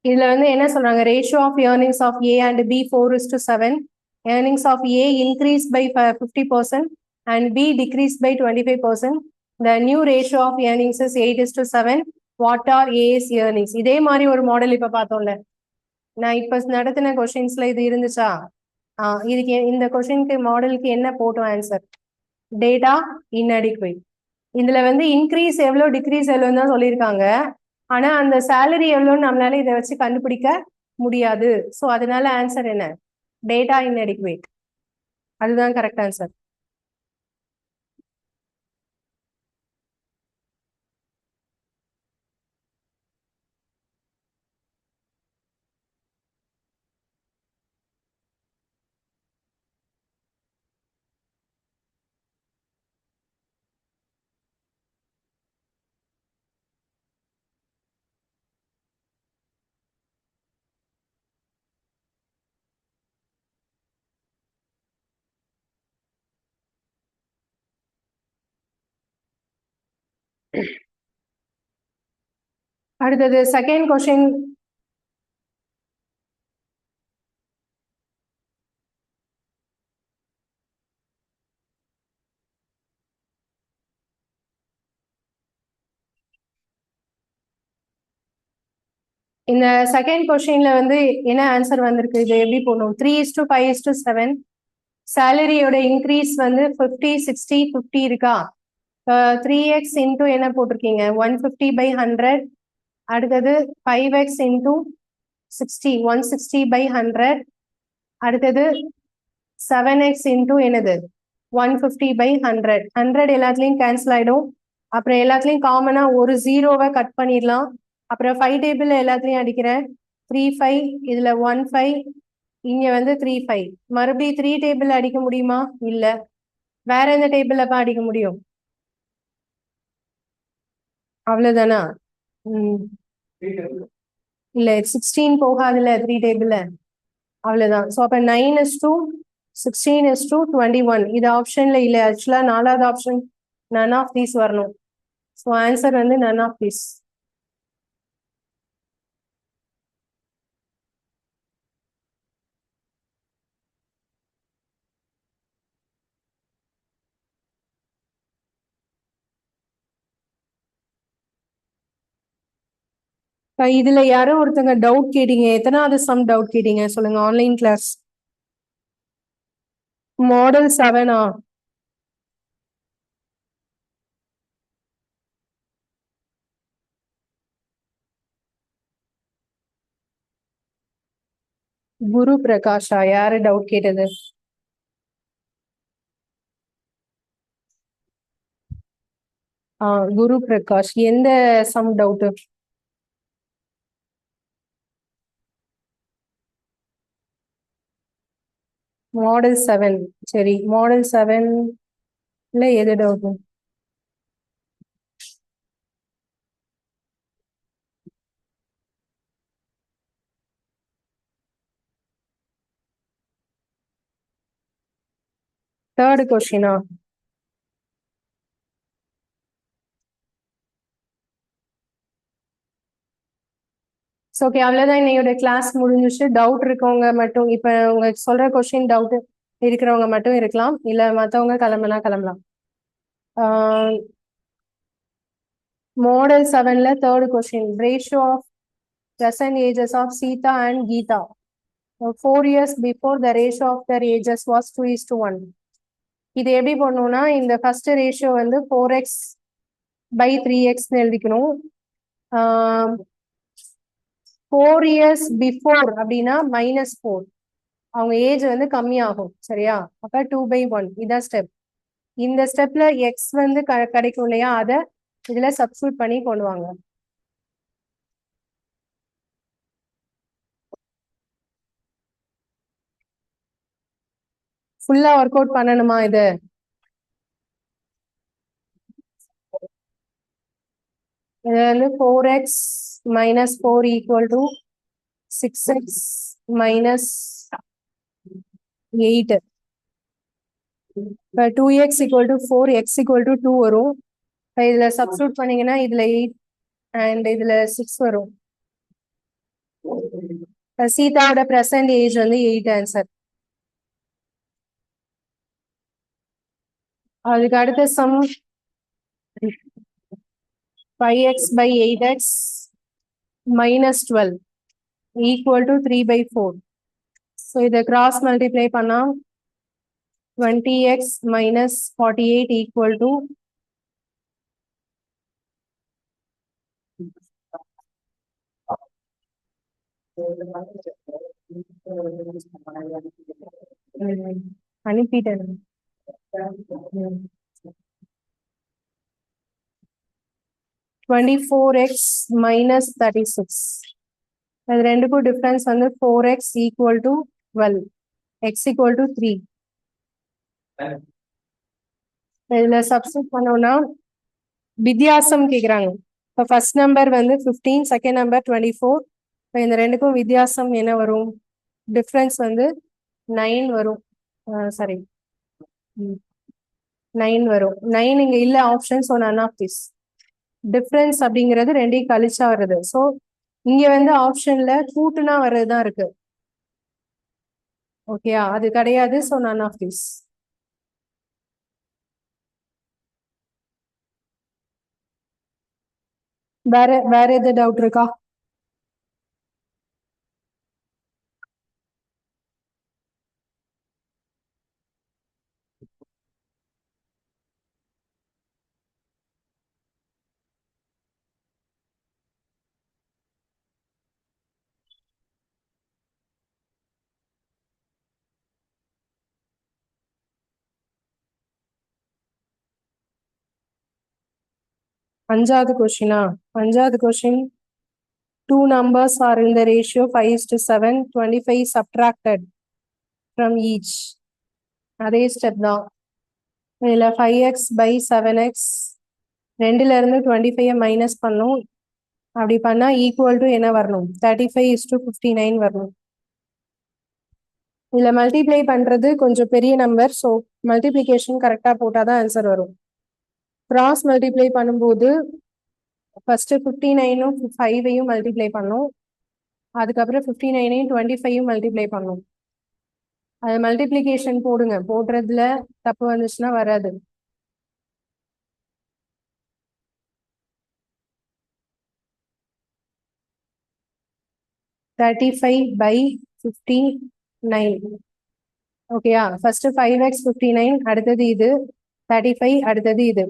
இதுல வந்து என்ன சொல்றாங்க ratio of earnings of A and B 4:7 earnings of A increase by 50% and B decrease by 25%. The new ratio of earnings is 8:7. What are A's earnings? இதே மாதிரி ஒரு மாடல் இப்ப பார்த்தோம்ல நான் இப்ப நடத்தின கொஸ்டின்ஸ்ல இது இருந்துச்சா இதுக்கு இந்த கொஸ்டினுக்கு மாடலுக்கு என்ன போட்டோம் ஆன்சர் டேட்டா இன்அடிக்வேட் இதுல வந்து இன்க்ரீஸ் எவ்வளோ டிக்ரீஸ் எவ்வளோன்னு தான் சொல்லியிருக்காங்க ஆனா அந்த சேலரி எவ்வளோன்னு நம்மளால இதை வச்சு கண்டுபிடிக்க முடியாது ஸோ அதனால ஆன்சர் என்ன டேட்டா இன்அடிக்வேட் அதுதான் கரெக்ட் ஆன்சர் அடுத்தது செகண்ட் கொஸ்டின் இந்த செகண்ட் கொஸ்டின்ல வந்து என்ன ஆன்சர் வந்திருக்கு இது எப்படி போடணும் 3:5:7 சேலரியோட இன்க்ரீஸ் வந்து 50 60 50 இருக்கா 3x இன்டூ என்ன போட்டிருக்கீங்க 150/100 அடுத்தது 5x இன்டூ 60 160/100 அடுத்தது 7x இன்டூ என்னது 150/100 100 எல்லாத்துலயும் கேன்சல் ஆயிடும் அப்புறம் எல்லாத்துலயும் காமனா ஒரு ஜீரோவை கட் பண்ணிடலாம் அப்புறம் 5 டேபிள் எல்லாத்துலயும் அடிக்கிறேன் 3 5 இதுல 1 5 இங்க வந்து 3 5 மறுபடியும் 3 டேபிள் அடிக்க முடியுமா இல்ல வேற எந்த டேபிள் அப்ப அடிக்க முடியும் அவ்வளவுதானா இல்ல 16 போகாதுல 3 டேபிள் அவ்வளவுதான் ஸோ அப்ப 9:16:21 இது ஆப்ஷன்ல இல்ல ஆக்சுவலா நாலாவது ஆப்ஷன் நன் ஆஃப் தீஸ் வரணும் ஸோ ஆன்சர் வந்து நன் ஆஃப் தீஸ் இதுல யாரோ ஒருத்தங்க டவுட் கேட்டீங்க எத்தனாவது சம் டவுட் கேட்டீங்க சொல்லுங்க ஆன்லைன் கிளாஸ் மாடல் 7 குரு பிரகாஷா யாரு டவுட் கேட்டது குரு பிரகாஷ் எந்த சம் டவுட் மாடல் 7 சரி மாடல் 7ல எது டவுட் தேர்ட் கொஸ்டினா? ஓகே, அவ்வளவுதான் இன்னையோட கிளாஸ் முடிஞ்சிச்சு. டவுட் இருக்கவங்க மட்டும், இப்ப உங்க சொல்ற கொஸ்டின் டவுட் இருக்கிறவங்க மட்டும் இருக்கலாம், இல்ல மத்தவங்க கிளம்புனா கிளம்பலாம். மாடல் 7ல third question, ratio of present ages of Sita and Geeta. 4 years before the ratio of their ages was 2:1. இது எப்படி பண்ணணும்னா, இந்த ஃபர்ஸ்ட் ரேஷியோ வந்து 4x/3x எழுதிக்கணும். 4 years before அப்படின்னா -4, அவங்க ஏஜ் வந்து கம்மியாகும். சரியா? அப்ப 2/1 இதான் ஸ்டெப். இந்த ஸ்டெப்ல எக்ஸ் வந்து கிடைக்கும் இல்லையா, அதை இதுல சப்ஸ்டியூட் பண்ணி கொண்டு வாங்க. ஃபுல்லா ஒர்க் அவுட் பண்ணணுமா இது? இது வந்து 4x - 4 = 6x - 8. இப்போ 2x = 4, x = 2 வரும். இப்போ இதுல சப்ஸ்டியூட் பண்ணீங்கன்னா இதுல 8 அண்ட் இதுல 6 வரும். சீதாவோட பிரசன்ட் ஏஜ் வந்து 8 ஆன்சர். அதுக்கு அடுத்த சம் 5x/8x - 12 = 3/4. ஸோ இதை கிராஸ் மல்டிப்ளை பண்ணா 20x - 48 = அனுப்பிட்டேன். 24x - 36. அது ரெண்டுக்கும் டிஃபரன்ஸ் வந்து 4x = 12, x = 3. இதுல சப்ஸ்டியூட் பண்ணோம்னா வித்தியாசம் கேக்குறாங்க. இப்போ ஃபர்ஸ்ட் நம்பர் வந்து 15, செகண்ட் நம்பர் 24. இப்போ இந்த ரெண்டுக்கும் வித்தியாசம் என்ன வரும்? டிஃபரன்ஸ் வந்து 9 வரும். சாரி, 9 வரும். 9 இங்க இல்ல option. So none of this. Difference அப்படிங்கிறது ரெண்டையும் கழிச்சா வருது. ஸோ இங்க வந்து ஆப்ஷன்ல கூட்டுனா வர்றதுதான் இருக்கு. ஓகேயா? அது கிடையாது. So none of this. வேற எது டவுட் இருக்கா? அஞ்சாவது question, two numbers are in the ratio 5:7. 25 subtracted from each. அதே ஸ்டெப் தான். இதுல 5x/7x, ரெண்டுல இருந்து 25 மைனஸ் பண்ணும். அப்படி பண்ணா ஈக்குவல் டு என்ன வரணும்? 35:59 வரணும். இதுல மல்டிப்ளை பண்றது கொஞ்சம் பெரிய நம்பர். ஸோ மல்டிப்ளிகேஷன் கரெக்டா போட்டாதான் ஆன்சர் வரும். கிராஸ் மல்டிப்ளை பண்ணும்போது ஃபர்ஸ்ட் 59ம் 5ஐயும் மல்டிப்ளை பண்ணும். அதுக்கப்புறம் 59ஐயும் 25யும் மல்டிப்ளை பண்ணும். அது மல்டிப்ளிகேஷன் போடுங்க. போடுறதுல தப்பு வந்துச்சுன்னா வராது. (35/59). ஓகேயா? ஃபர்ஸ்ட் 5x59, அடுத்தது இது 35, அடுத்தது இது.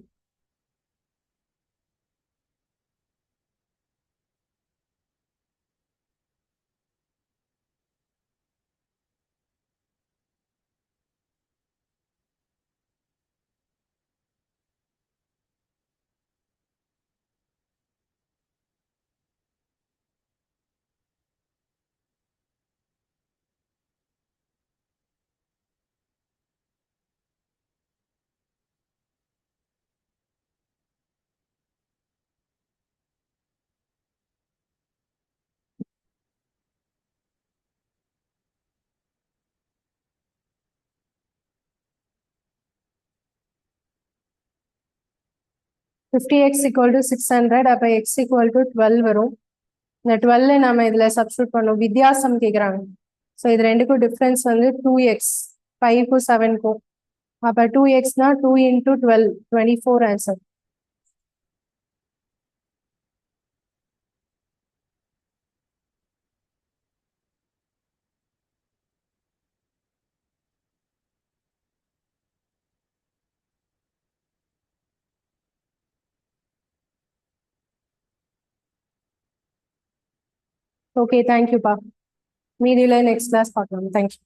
50x equal to 600 அப்போ x equal to 12 வரும். இந்த 12 நாம இதுல சப்ஸ்டியூட் பண்ணோம். வித்தியாசம் கேக்குறாங்க. ஸோ இது ரெண்டுக்கும் டிஃபரன்ஸ் வந்து 2x 5க்கும் 7க்கும். அப்போ 2xனா 2 into 12 24 ஆன்சர். ஓகே தேங்க்யூப்பா. மீதியில் நெக்ஸ்ட் கிளாஸ் பார்க்கலாம். தேங்க்யூ.